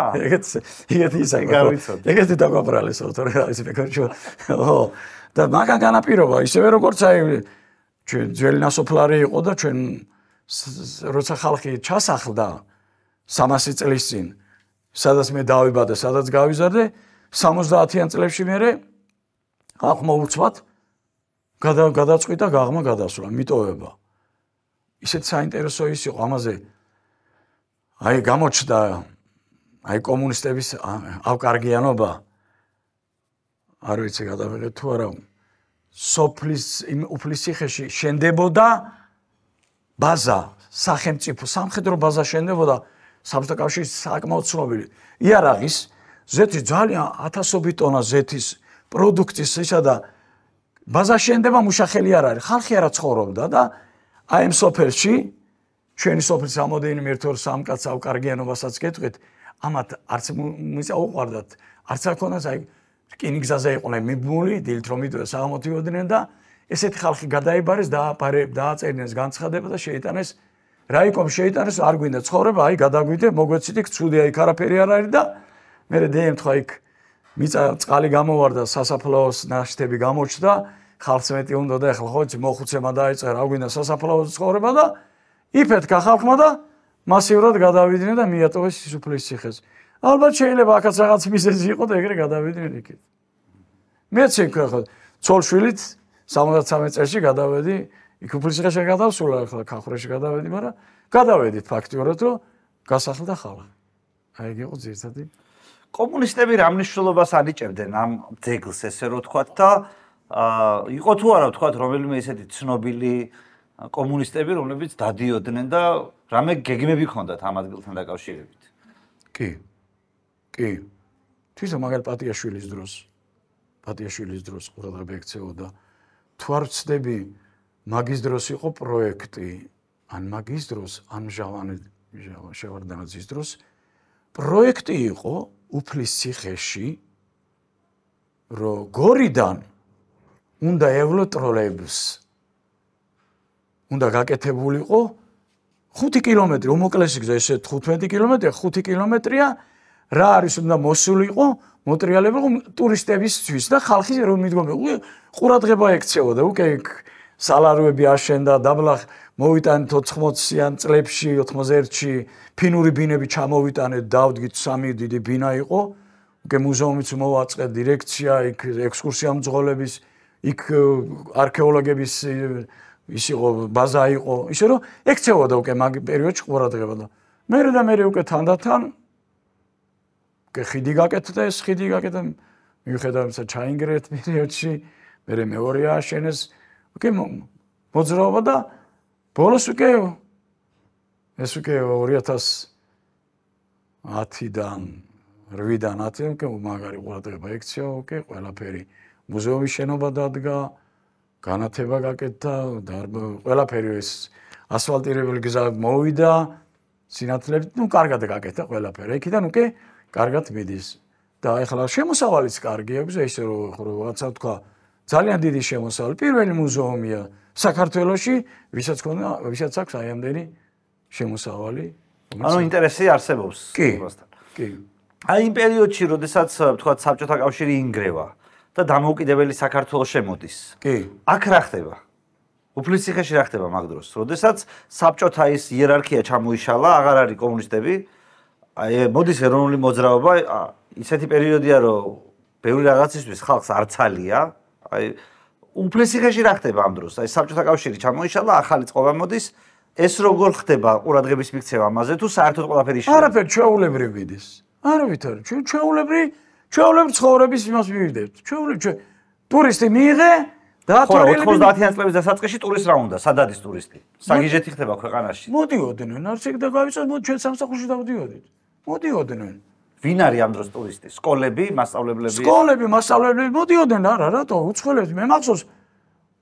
ეგეთი ისე დაგვაბრალესო, თორე ის მეკარჩო. ო, და მაგან განაპირობა, ისევე როგორც აი ჩვენ ძველი ნასოფლარი იყო და ჩვენ როცა ხალხი ჩასახლდა 300 წლის წინ, სადაც მე დავიბადე, სადაც გავიზარდე, 70-იან წლებში მერე ხალხმა უცბად გადაწყვიტა გაღმა გადასვლა, მიტოვება. ისეთ საინტერესო ის იყო ამაზე. აი გამოჩნდა აი კომუნისტების ავკარგიანობა. არ ვიცი გადავიღეთ თუ არა. სოფლის უფლისციხეში შენდებოდა ბაზა, სახელმწიფო სამხედრო ბაზა შენდებოდა საბჭოთა კავშირის საკმაოდ ცნობილი. იარაღის ზეთის ძალიან ათასობით ტონა ზეთის პროდუქციის ისა და ბაზა შენდება მუშახელი არ არის. ხალხი არა ცხოვრობდა და აი ამ სოფელში ჩვენი სოფლის ამოდენი ერთ-ორ სამკაც ავკარგიანობასაც გეტყვით, ამათ არც მიწაუყვარდათ, არც აქონდათ აი რკინიგზაზე იყვნენ მიბმული, დილით რომ მიდოდა საღამოთიოდნენ და ესეთი ხალხი გადაიბარეს და დააწერინეს განცხადება და შეიტანეს რაიკომ შეიტანეს არ გვინდა ცხოვრება, აი გადაგვიდე, მოგვეცით იქ ცუდი აი არაფერი არ არის და მე დაემთხვა იქ მიწა წყალი გამოვარდა, სასაფლაოს ნაშთები გამოჩნდა, ხალხს მეტი უნდა და ახლა ხო მოხუცემა დაიწყე რა გვინდა სასაფლაოს ცხოვრება და იფეთქა ხალხმა და მასიურად გადავიდნენ და მიატოვეს სოფლის ციხეს. ალბათ შეიძლება აქაც რაღაც მიზეზი იყო და ეგრე გადავიდნენ იქით. მეც იქ ხო ცოლშვილით 73 წელში გადავედი, იქ უფლისციხეში გადავსულა, ახლა ქახრეში გადავედი, მაგრამ გადავედით ფაქტიურად რომ გასახლდა ხალხი. აი ეგ იყო ძირითადი. კომუნისტები რა მნიშვნელობას ანიჭებდნენ ამ ძეგლს ესე რომ თქვათ და იყო თუ არა თქვათ რომელიმე ისეთი ცნობილი კომუნისტები რომლებიც დადიოდნენ და რამე გეგმები ჰქონდათ ამ ადგილთან დაკავშირებით. კი. თვითონ მაგალ პატიაშვილის დროს ყურადღება ექცეოდა. თუ არ ვცდები მაგის დროს იყო პროექტი, ან მაგის დროს, ან შევარდანაძის დროს პროექტი იყო უფლისციხეში, რომ გორიდან უნდა ევლო ტროლეიბუსი. უნდა გაკეთებულიყო 5 კილომეტრი, უმოკლესი გზა ესე 15 კილომეტრია, 5 კილომეტრია რა არის უნდა მოსულიყო მოტრიალება ტურისტებისთვის და ხალხი რომ მიდგომე ყურადღება ექცეოდა უკვე სალაროები აშენდა დაბლა მოვიტანეთ 80-იან წლებში 91-ში ფინური ბინები ჩამოვიტანეთ დავდგით 3 დიდი ბინა იყო უკვე მუზეუმიც მოვაწყე დირექცია იქ ექსკურსია მძღოლების იქ არქეოლოგების ის იყო ბაზა იყო ისე რომ ექცეოდა უკვე მაგ პერიოდში ყურადღება და მე უკვე თანდათან ხიდი გაკეთდა მიუხედავად იმისა ჩაინგრეთ პერიოდში მე მეორე ააშენეს უკვე მოძრაობა და ბოლოს უკვე ეს უკვე 2010-დან 8-დან 10 უკვე მაგარი ყურადღება ექცია უკვე ყველაფერი მუზეუმის შენობა დადგა განათება გაკეთდა და ყველაფერი ეს ასფალტირებული გზა მოვიდა სინათლებით კარგად გაკეთდა ყველაფერი იქიდან უკვე კარგად მიდის და ეხლა შემოსავალიც კარგი აქვს ისე რომ რაღაცა თქვა ძალიან დიდი შემოსავალი პირველი მუზეუმია საქართველოში ვისაც აქვს აი ამდენი შემოსავალი ანუ ინტერესი არსებობს კი აი იმ პერიოდში როდესაც თქვა საბჭოთა კავშირი ინგრევა და დამოუკიდებელი საქართველოს შემოდის კი აქ რა ხდება უფლისციხეში რა ხდება მაგ დროს როდესაც საბჭოთა ის იერარქია ჩამოიშალა აღარ არის კომუნისტები აი მოდის ეროვნული მოძრაობა ისეთი პერიოდია რომ ბევრი რაღაცისთვის ხალხს არ ცალია აი უფლისციხეში რა ხდება ამ დროს აი საბჭოთა კავშირი ჩამოიშალა ახალი წყობა მოდის ეს როგორ ხდება ყურადღების მიქცევა ამაზე თუ საერთოდ ყველაფერი შეიძლება არაფერი ჩვეულებრივ მიდის არავითარ ჩვეულებრივ ცხოვრების იმას მივიდეთ ჩვენ ტურისტი მიიღე და 90-იან წლების დასაწყისში ტურისტ რა უნდა სადადის ტურისტი საგიჟეთი ხდება ქვეყანაში მოდიოდნენ არც ეგ და გავიწევთ მოდი ჩვენ სამსახურში დავდიოდით მოდიოდნენ ვინ არის ამ დროს ტურისტი სკოლები მასწავლებლები მოდიოდნენ არა რატო უცხოელები მე მახსოვს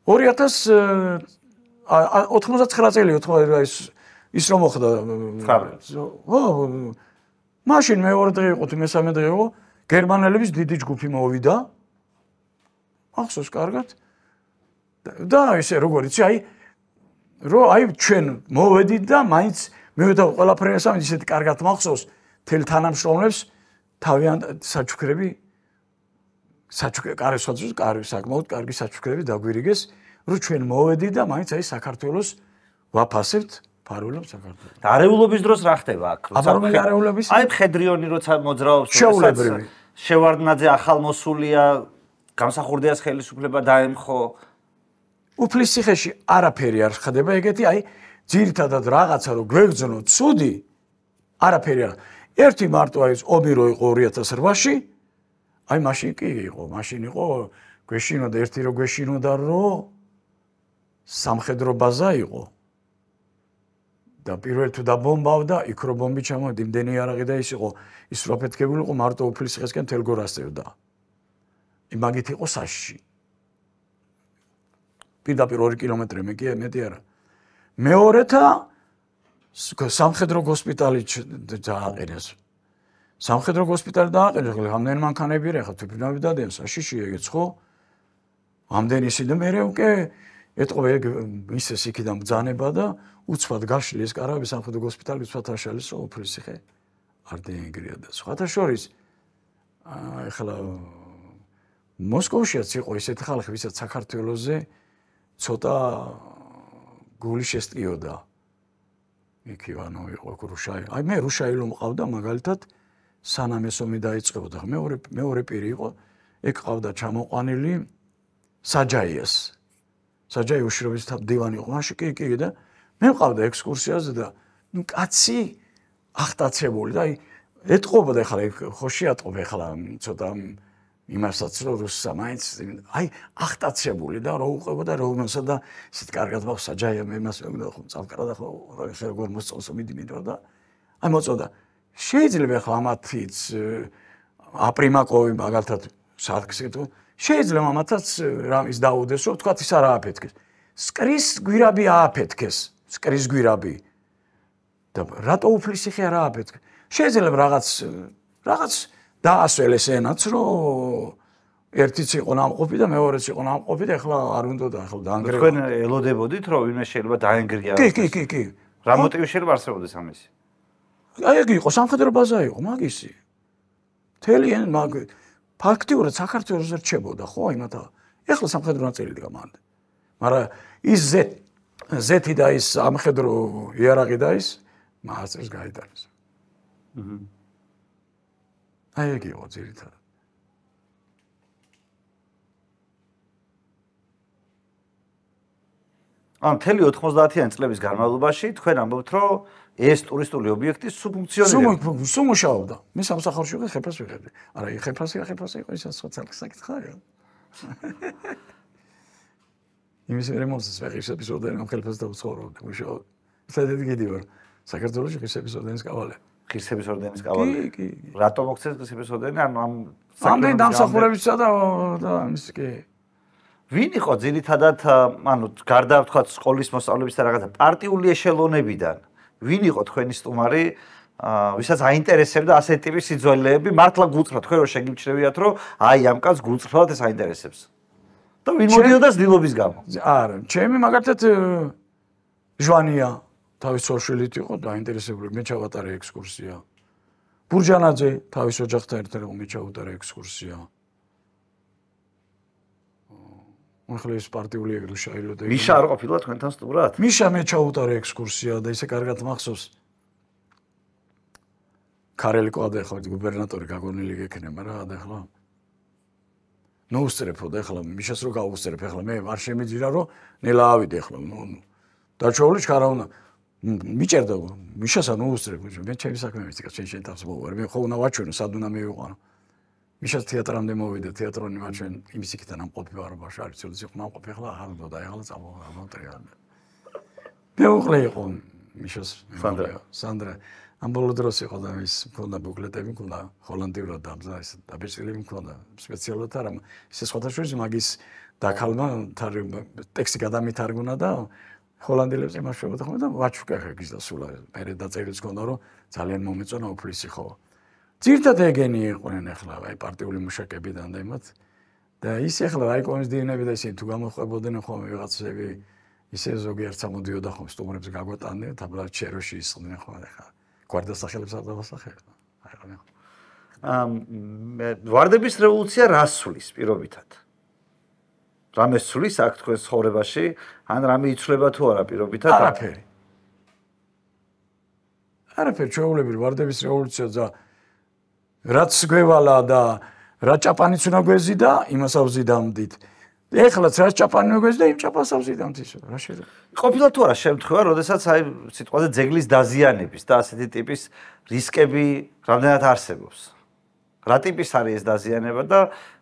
2099 წელი ის რომ მოხდა ხო მაშინ მეორე დღე იყო თუ მესამე დღე იყო გერმანელების დიდი ჯგუფი მოვიდა ახსოვს კარგად და ესე როგორ იცი, აი ჩვენ მოვედით და მაინც მივედა ყველაფერი ასამით ისეთი კარგად მახსოვს თელ თანამშრომლებს თავიანთ საჩუქრები კარგი საკმაოდ კარგი საჩუქრები დაგვირიგეს, რომ ჩვენ მოვედით და მაინც აი საქართველოს ვაფასებთ ფარულობ საქართველოს. არეულობის დროს რა ხდება აქ? არეულობის? აი მხედრიონი როცა მოძრაობს, შეულებრივი. შევარდნაძე ახალმოსულია, გამსახურდიას ხელისუფლება დაემხო. უფლისციხეში არაფერი არ ხდება ეგეთი, აი ძირითადად რაღაცა რომ გვეგრძნო ცუდი, არაფერი არ. ერთი მარტო აი ომი რო იყო 2008-ში, აი მაშინ კი იყო, მაშინ იყო გვეშინოდა ერთი რო გვეშინოდა რომ სამხედრო ბაზა იყო. და პირველ თუ დაბომბავდა, იქ რო ბომბი ჩამოვიდა, იმდენი იარაღი და ის იყო, ის რო აფეთქებული იყო მარტო უფლისციხესკენ თელ გორასწევდა. იმაგით იყო საშში. პირდაპირ 2 კილომეტრი მეტი არა. მეორეთა სამხედრო ჰოსპიტალი დააყენეს. სამხედრო ჰოსპიტალი დააყენეს, ამდენი მანქანები რა, თვითონავი დადიან საშიში ეგეც ხო? ამდენი ისე და მე უკვე ეთყობა ეგ ისეს იქიდან ბძანება და უცბად გაშლი ეს კარავი სამხედრო ჰოსპიტალი უცბად აშალისო უფლისციხე არ დაინგრია და სხვათა შორის ეხლა მოსკოვშიაც იყო ისეთი ხალხი, ვისაც საქართველოზე ცოტა გული შესტიოდა. იქ ივანოვი იყო რუშაი. აი მე რუშაილო მყავდა მაგალითად სანამ ეს ომი დაიწყებოდა. მეორე პირი იყო, ეგ ყავდა ჩამოყვანილი საჯაიას. საჯაი უშრობის დივანი იყო. მაშინ კი და მე მყავდა ექსკურსიაზე და ნუ კაცი ახტაცებული და აი ეთყობოდა ახლა ხოში ატყობ ახლა ცოტა იმასაც რომ რუსსა მაინც აი ახტაცებული და რო უყვებოდა რომელსა და ისეთ კარგად მაქვს საჯაია მე მას მეგონა ხომ წავკრა და ხო როგორ მოსწონსო მიდიმიდო და აი მოწოდა შეიძლება ახლა ამათიც აპრიმაკოვი მაგალითად საქმე თუ შეიძლება ამათაც რამის დაუდეს რომ თქვა ის არ ააფეთქეს სკრის გვირაბი ააფეთქეს სკრის გვირაბი და რატო უფლისციხე არ ააფეთქეს შეიძლება რაღაც დაასველეს ენაც რომ ერთიც იყო ნამყოფი და მეორეც იყო ნამყოფი და ახლა არ უნდოდა ახლა დაანგრევა. თქვენ ელოდებოდით რომ ვინმე შეიძლება დაანგრია. კი. რა მოტივი შეიძლება არსებობდეს ამისი? აი ეგ იყო სამხედრო ბაზა იყო მაგისი. თელიან მაგ ფაქტიურად საქართველოს რჩებოდა ხო იმათა. ახლა სამხედრო ნაწილი გამანდა. მაგრამ ის ზეთი და ის სამხედრო იარაღი და ის მაასტერს გაიტანეს. აი ეგ იყო ძირითადად. ან მთელი 90-იანი წლების განმავლობაში თქვენ ამბობთ, რომ ეს ტურისტული ობიექტი სუფუნქციონირებდა. სულ მუშაობდა. მე სამსახურში ვიყავ, ხეფას ვიღებდი. არა, ხეფასი იყო ის სხვა საკითხია. იმის რემონტს ვეღარ ეპიზოდები ამ ხელფას დავცხოვრობდი, მუშაობდი. სადაც გიდივარ. საქართველოში ღირსების ორდენის კავალერი. ღირსების ორდენის კავალერი. კი. რატო მოგცეს ღირსების ორდენი? ანუ ამ ამდენ დამსახურებისა და ამის კი. ვინ იყო ძირითადად, ანუ გარდა ვთქვათ სკოლის მოსწავლეების და რაღაცა პარტიული ეშელონებიდან, ვინ იყო თქვენი სტუმარი, ვისაც აინტერესებდა ასეთი ტიპის სიძველეები, მართლა გულწრფელად თქვენ რომ შეგიმჩნევიათ, რომ აი ამ კაცს გულწრფელად ეს აინტერესებს. და ვინ მოდიოდა ძილობის გამო? არა, ჩემი მაგალითად ჟვანია თავის ოშვილით იყო დაინტერესებული, მე ჩავატარე ექსკურსია. ბურჯანაძე თავის ოჯახთან ერთად იყო, მე ჩავატარე ექსკურსია. ახლა ეს პარტიული რუშაილო და მიშა არ ყოფილა თქვენთან სტუმრად? მიშა მე ჩავუტარე ექსკურსია და ისე კარგად მახსოვს. ქარელი კვადრა ხო გუბერნატორი გაგონილი გექნება რა და ახლა ნოუსტრეფო და ახლა მიშას რო გაუსტრეფ ახლა მე არ შემიძლია რომ ნელა ავიდე ახლა დაჩოვლი ჩქარა უნდა მიჭერდა მიშასა ნოუსტრეფ მე ჩემი საქმე ვიცი შენ თავს მოვარ მე ხო უნდა ვაჩვენო სად უნდა მივიყვანო მიშას თეატრამდე მოვიდა თეატრონი მაჩვენ იმის იქიდან ამ ყოფი ვარ ბაშა არ ვიცი იყო ამ ყოფი ახლა აღარ უნდა და ახლა წამოტრია მე უყლე იყო მიშას სანდრა ამ ბოლო დროს იყო და ის მქონდა ბუკლეტები მქონდა ჰოლანდიურად დაბეჭდილები მქონდა სპეციალურად არა ისე სხვათა შორის მაგის დაქალმა ტექსტი გადამითარგმნა და ჰოლანდიელებს იმაშვებოდა ხოლმე და ვაჩუკა ხეგის და სულ მე დაწერილიც მქონდა რომ ძალიან მომეწონა უფლისი ხო ძირთად ეგენი იყვნენ ახლა აი პარტიული მუშაკებიდან და იმათ და ის ახლა რაიკონის დინები და ისინი თუ გამოყვებოდნენ ხოლმე ვიღაცები ისე ზოგიერთ სამოდიოდა ხომ სტუმრებს გაგვატანდნენ თაბლად ჩეროში ისხდნენ ხოლმე ხა გვარდასახელებს არ დავასახელებდა ვარდების რევოლუცია რას სulis პირობითად რამე სulis აქ თქვენ ცხოვრებაში ან რამე იცვლება თუ არა პირობითად არაფერი ჩვეულებრივ ვარდების რევოლუცია და რაც გვევალა და რა ჭაპანიც უნდა გვეზიდა იმას ავზიდამდით ეხლაც რა ჭაპანი უნდა გვეზიდა იმ ჭაპანს ავზიდამთ ისე რა შეიძლება ყოფილა თუ არა შემთხვევა როდესაც აი სიტყვაზე ძეგლის დაზიანების და ასეთი ტიპის რისკები რამდენად არსებობს რა ტიპის არის ეს დაზიანება და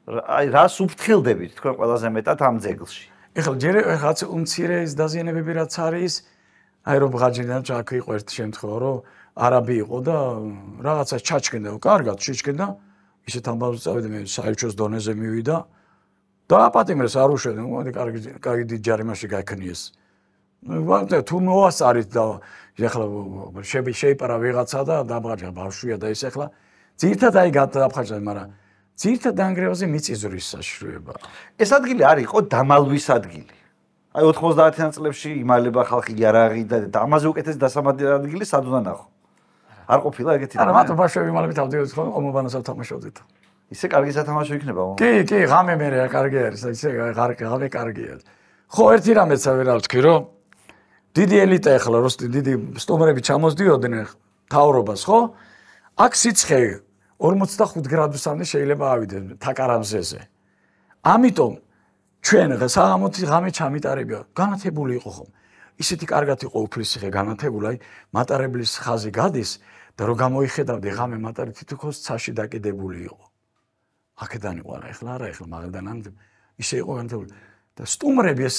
აი რას უფრთხილდებით თქვენ ყველაზე მეტად ამ ძეგლში ეხლა ჯერ რაღაც უმცირე ეს დაზიანებები რაც არის აი რომ ბღაჯიდან ჩაქ იყო ერთ შემთხვევა რომ არაბი იყო და რაღაცა ჩაჩქენდა კარგად შეჩქენდა ისეთ ამბავს წავიდა მე საერთოს დონეზე მივიდა და აპატიმრეს არ უშევდა მოდი კარგი ჯარიმაში გაიქნიეს ვარ თუ მოასარით და ეხლა შეიპარა ვიღაცა და დაბღაჯა ბავშვია და ის ეხლა ძირთად აი გადაფხაჭდა მაგრამ ძირთად დაანგრევაზე მიწისძვრის საშუალება ეს ადგილი არ იყო დამალვის ადგილი აი 90-იან წლებში იმალება ხალხი იარაღი და ამაზე უკეთეს დასამართი ადგილი სად უნდა ნახო არ ყოფილა ეგეთი არა მარტო ბავშვები იმალებით ავდიოდით ხოლმე ომობანას ავთამაშობდით ისე კარგი სათამაშო იქნება კი ღამე მე კარგი არის ისე ღამე კარგია ხო ერთი რამეც ვერ ავთქვი რომ დიდი ელიტა ეხლა რო დიდი სტუმრები ჩამოსდიოდნენ თავრობას ხო აქ სიცხე 45 გრადუსამდე შეიძლება ავიდეს თაკარამზეზე ამიტომ ჩვენ საღამოთი ღამე ჩამიტარებია განათებული იყო ხომ ისეთი კარგად იყო უფლისციხე განათებული აი მატარებლის ხაზი გადის და რო გამოიხედავდი ღამე მატარი თითქოს ცაში დაკიდებული იყო აქედან იყო არა ეხლა მაგალდანან ისე იყო განათებული და სტუმრები ეს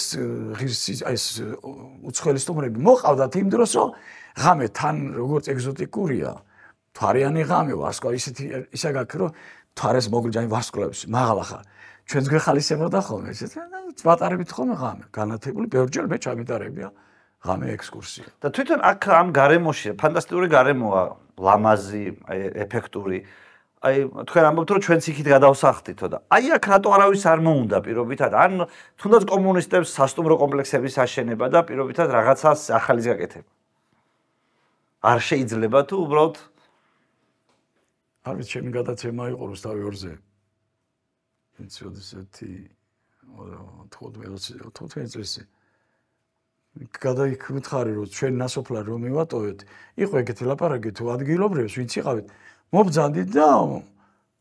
ღირსი ეს უცხოელი სტუმრები მოყავდათ იმ დროს რომ ღამე თან როგორც ეგზოტიკურია თვარიანი ღამე ვარსკვლავი ისეთი ისა გაქვს რომ თვარეს მოგჯანი ვარსკვლავებში მაღლა ხარ ჩვენს გვეხალისებოდა ხოლმე ესეთ ვატარებით ხოლმე ღამე განათებული ბევრჯერ მე ჩამიტარებია ღამე ექსკურსია და თვითონ აქ ამ გარემოში ფანტასტიკური გარემოა ლამაზი ეფექტური აი თქვენ ამბობთ რომ ჩვენც იქით გადავსახდითო და აი აქ რატო არავის არ მოუნდა პირობითად ან თუნდაც კომუნისტებს სასტუმრო კომპლექსების აშენება და პირობითად რაღაცას ახალის გაკეთება არ შეიძლება თუ უბრალოდ არის ჩემი გადაცემა იყო რუსთავი 2-ზე ინციდენტი 15 წელს გადაიქმთხარი რომ ჩვენ ნასოფლარი რომ მივატოვეთ იყო ეგეთი ლაპარაკი თუ ადგილობრივს ვინც იყავით მობძანდით და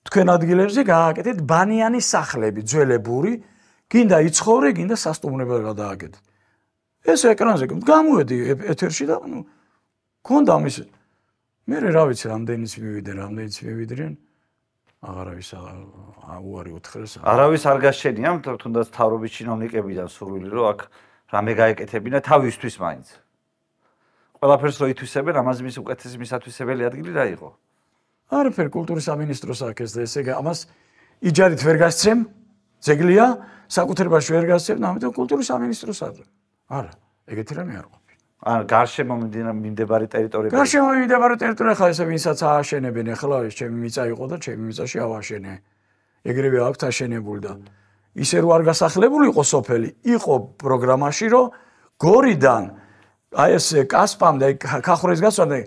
თქვენ ადგილებზე გააკეთეთ ბანიანი სახლები ძველებური გინდა იცხოვრე გინდა სასტუმროება გადააკეთეთ ეს ეკრანზე გამოვედი ეთერში და ნუ ქონდა ამის მე რა ვიცი რამდენიც მივიდნენ აღარავის უარი უთხრეს არავის არ გაშენია თუნდაც თავრობის ჩინოვნიკებიდან სურვილი რომ აქ რამე გაეკეთებინა თავისთვის მაინც ყველაფერს რო ითვისებენ ამაზე მის უკეთესი მისათვისებელი ადგილი რა იყო არაფერი კულტურის სამინისტროს აქ ეს და ესე ამას იჯარით ვერ გასცემ ძეგლია საკუთრებაში ვერ გასცემ ამიტომ კულტურის სამინისტროს არა ეგეთი რამე არ ყოფილა ან გარშემო მიმდებარე ტერიტორიები გარშემო მიმდებარე ტერიტორია ხა ესე ვინცაც ააშენებენ ახლა ეს ჩემი მიწა იყო და ჩემი მიწაში ავაშენე ეგრევე აქვს აშენებული და ისე რო არ გასახლებული იყო სოფელი იყო პროგრამაში რომ გორიდან აი ეს კასპამდე ქახრეს გასვლა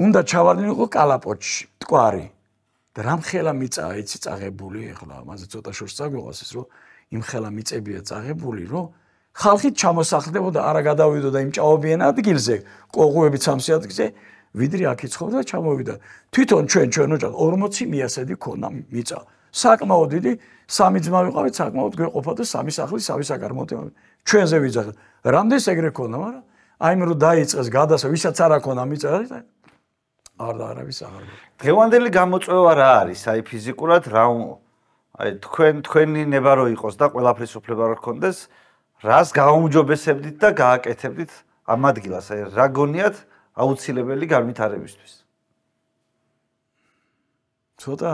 უნდა ჩავარდნილიყო კალაპოტში მტკვარი და რამხელა მიწაა იცი წაღებული ახლა ამაზე ცოტა შორს წაგვიღოს ის რომ იმ ხელა მიწებია წაღებული რომ ხალხი ჩამოსახლდებოდა არა გადავიდოდა იმ ჭაობიან ადგილზე ყოღუებით სამსი ადგილზე ვიდრე აქ იცხოვდა და ჩამოვიდა თვითონ ჩვენ ოჯახ 40 მიასედი ქონდა მიწა საკმაოდ დიდი სამი ძმა ვიყავით საკმაოდ გვეყოფოდა სამი სახლი სამი საკარმოთი ჩვენზე ვიძახეთ რამდენს ეგრე ქონდა მაგრამ აი მე რომ დაიწყეს გადასა ვისაც არ აქონდა მიწა არავის აღარ დღევანდელი გამოწვევა რა არის აი ფიზიკურად რა აი თქვენი ნება რო იყოს და ყველაფრის უფლება რო გქონდეს რას გაუმჯობესებდით და გააკეთებდით ამ ადგილას აი რა გონიათ აუცილებელი განვითარებისთვის ცოტა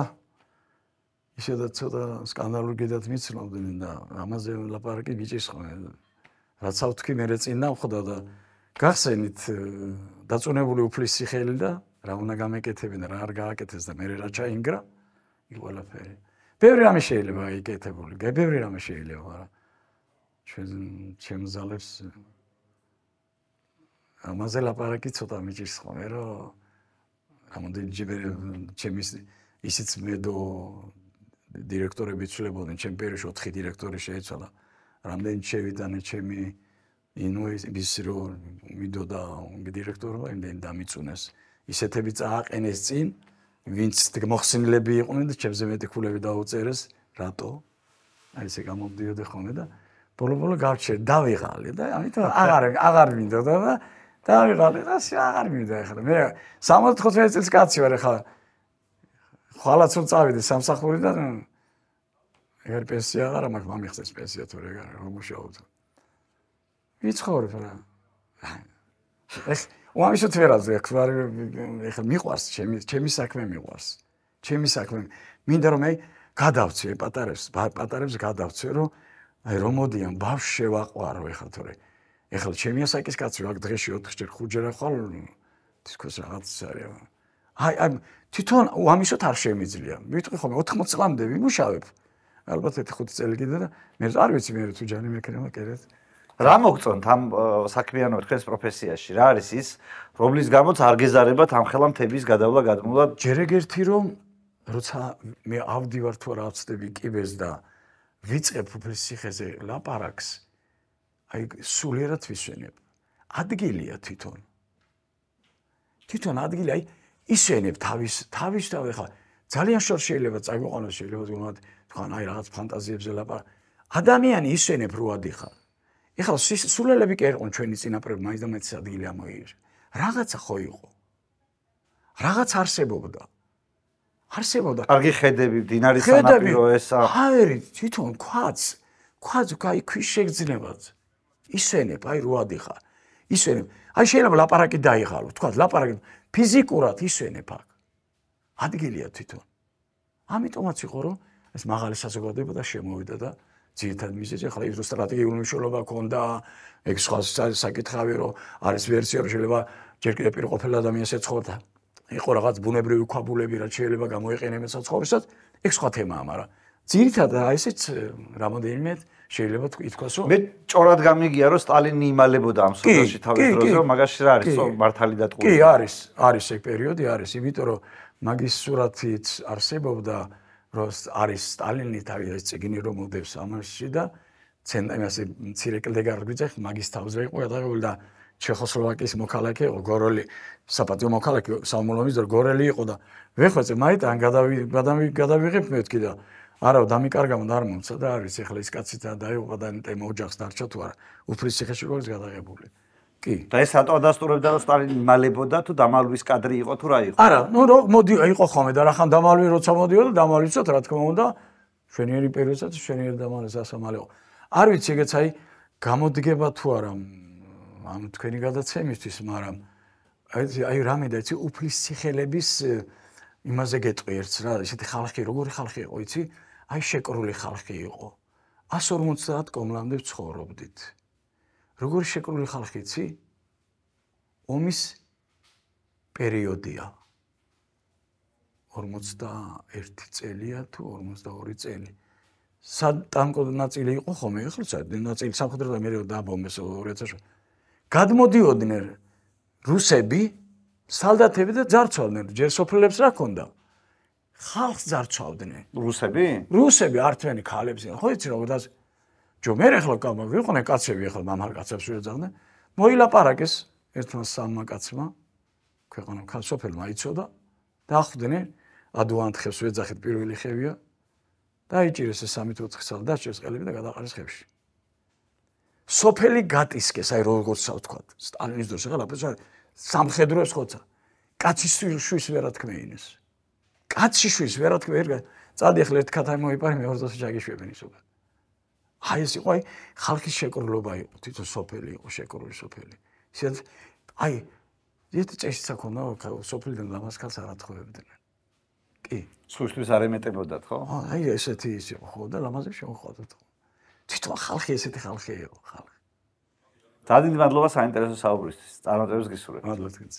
ისედაც ცოტა სკანდალური გედათ მიცნობდნენ და ამაზე ლაპარაკი ბიჭის ხოლმე რაც ავთქვი მე წინ ნახდა და გახსენით დაწუნებული უფლისციხელი და რა უნდა გამეკეთებინა რა არ გააკეთეს და მე რა ჩაინგრა იქ ყველაფერი ბევრი რამე შეიძლება იკეთებული, ბევრი რამე შეიძლება, მაგრამ ჩვენ ჩემს ძალებს ამაზე ლაპარაკი ცოტა მიჭირს ხოლმე, რომ რამოდენჯერ ჩემი ისიც მედო დირექტორები ცვლებოდნენ, ჩემ პერიოდში 4 დირექტორი შეეცვალა. რამდენი შევიტანე ჩემი ის რომ მიდოდა დირექტორობა, იმდენ დამიწუნეს. ისეთები წააყენეს წინ, ვინც მოხსნილები იყვნენ და ჩემზე მეტი ქულები დაუწერეს, რატო? აი ესე გამოდიოდა ხოლმე და ბოლო-ბოლო გავჩერდი, დავიღალე და ამიტომ აღარ მინდოდა და დავიღალე და აღარ მინდა ახლა. მე 75 წელს კაცი ვარ ახლა. ხვალაც რომ წავიდე სამსახურიდან ეგარ პენსია აღარა მაქვს, მომიხსენს პენსია თუ რომ მუშაობ. ვიცხოვრებ რა. ეს უამისოთ ვერაზე ახლა მიყვარს ჩემი საქმე მიყვარს. ჩემი საქმე მინდა რომ მე გადავცე პატარებს გადავცე რომ აი რომ მოდიან ბავშვს შევაყვარო ახლა თორე ახლა ჩემი ასაკის კაცი აქ დღეში 4-ჯერ 5-ჯერ ახვალ თქოს რაღაც არის. აი თვითონ უამისოთ არ შემიძლია. მივიტყვი ხოლმე 80 წლამდე ვიმუშავებ. ალბათ 5 წელი კიდე და მე არ ვიცი მე თუ ჯანი მექნება კერეთ. რა მოგწონთ ამ საქმიანობ თქვენს პროფესიაში? რა არის ის, რომლის გამოც არ გეზარებათ ამ ხელა მთების გადავლა გადმოლა? ჯერ ეგერთი რომ როცა მე ავდივარ თუ რა ვწდები კიბეს და ვიწყებ უფლის ციხეზე ლაპარაკს, აი სულიერად ვისვენებ. ადგილია თვითონ. თვითონ ადამიანი აი ისვენებ თავის ხა ძალიან შორ შეიძლება წაგვიყვანოს შეიძლება თქვენ აი რაღაც ფანტაზიებზე ლაპარაკ. ადამიანი ისვენებ რო ადიხარ. ეხლა სულელები კი ერყონ ჩვენი წინაპრები მაინც და მეც ადგილი ამოიღეს. რაღაცა ხო იყო. რაღაც არსებობდა. კარგი ხედები, მდინარის სანაპირო ესა. ჰაერი, თვითონ ქვაც აი ქვის შეგრძნებაც. ისვენებ, აი რო ადიხარ. ისვენებ. აი შეიძლება ლაპარაკი დაიღალო, თქვა ლაპარაკი ფიზიკურად ისვენებ აქ. ადგილია თვითონ. ამიტომაც იყო რომ ეს მაღალი საზოგადოება და შემოვიდა და ძირითადად მიზეზი ახლა ის რომ სტრატეგიული მნიშვნელობა ქონდა, ეგ სხვა საკითხავი რომ არის ვერსია რომ შეიძლება ჯერ კიდევ პირყოფილ ადამიანს ეცხოვრა. იყო რაღაც ბუნებრივი ქვაბულები რაც შეიძლება გამოიყენებინათ საცხოვრისად, ეგ სხვა თემაა, მაგრამ ძირითადად აი ესეც რამოდენიმე შეიძლება ითქვას რომ მე ჭორად გამიგია რომ სტალინი იმალებოდა ამ სოფელში თავის დროზე, რომ მაგაში რა არის მართალი დატყუება. კი, არის ეგ პერიოდი არის, იმიტომ რომ მაგის სურათიც არსებობდა რომ არის სტალინი თავის წიგნი რომ მოდებს ამაში და იმასე მცირე კლდე გარგვიძახ მაგის თავზე იყო გადაღებული და ჩეხოსლოვაკიის მოქალაქე იყო გორელი საპატიო მოქალაქე სამმულომის დრო გორელი იყო და ვეხვეწე მაიტან გადავიღებ მეთქი და არა დამიკარგა და არ მომცა და არის ეხლა ის კაცი დაიღუპა და ენტემ ოჯახს დარჩა თუ არა უფლის ციხეში როგორც გადაღებული. კი. და ეს რატო ადასტურებდა რომ სტალინი იმალებოდა თუ დამალვის კადრი იყო თუ რა იყო? არა, მოდი იყო ხოლმე და რახან დამალვი როცა მოდიოდა დამალვიცოთ რა თქმა უნდა შვენიერი პერიოდსაც შვენიერი დამალვის ასამალე იყო. არ ვიცი ეგეც აი გამოდგება თუ არა ამ თქვენი გადაცემისთვის, მაგრამ აი რამე და იცი უფლის ციხელების იმაზე გეტყვი ერთს რა, ესეთი ხალხი, როგორი ხალხი იყო, იცი? აი შეკრული ხალხი იყო. 150 კომლამდე ცხოვრობდით. როგორი შეკრული ხალხი იცი? ომის პერიოდია. 41 წელია თუ 42 წელი. სატანკო ნაწილი იყო ხოლმე, ეხლა ნაწილი სამხედრო და მე დაბომბეს 2000. გადმოდიოდნენ რუსები, სალდათები და ძარცვავდნენ. ჯერ სოფლებს რა ქონდა? ხალხს ძარცვავდნენ. რუსები ართვენი ქალებს, ხო იცი როგორ და ჯომერ ახლა ვიყვნენ კაცები ახლა მამარ კაცებს შეძახდნენ. მოილაპარაკეს ერთმა სამმა კაცმა, ქვეყანა სოფელმა იცოდა და ახვდნენ ადუანთხებს ვეძახეთ პირველი ხევია და აიჭირეს ეს 3-4 წელი დაჭერს ყელები და გადაყარეს ხევში. სოფელი გატისკეს, აი როგორც ვთქვა, სტალინის დროს ახლა სამხედროებს ხოცა. კაცის შვილს ვერ ათქმეინეს. კაცის შვილს ვერ ათქმეინეს. წადი ახლა ერთ ქათა მოიპარე მე 20-ში ჩაგიშვებენ ისობრ. აი ეს იყო აი ხალხის შეკრულობა იყო, თვითონ სოფელი იყო შეკრული სოფელი. ისეთ აი ერთი წესიც აქონდა სოფლიდან ლამაზ ქალს არ ათხოვებდნენ. კი. სულშვილს არ ემეტებოდათ, ხო? აი ესეთი ის იყო ხო და ლამაზებს შემოხვდათ. თვითონ ხალხი ესეთი ხალხი იყო, ხალხი. ძალიან მადლობა საინტერესო საუბრისთვის. წარმატებებს გისურვებთ. მადლობა თქვენს.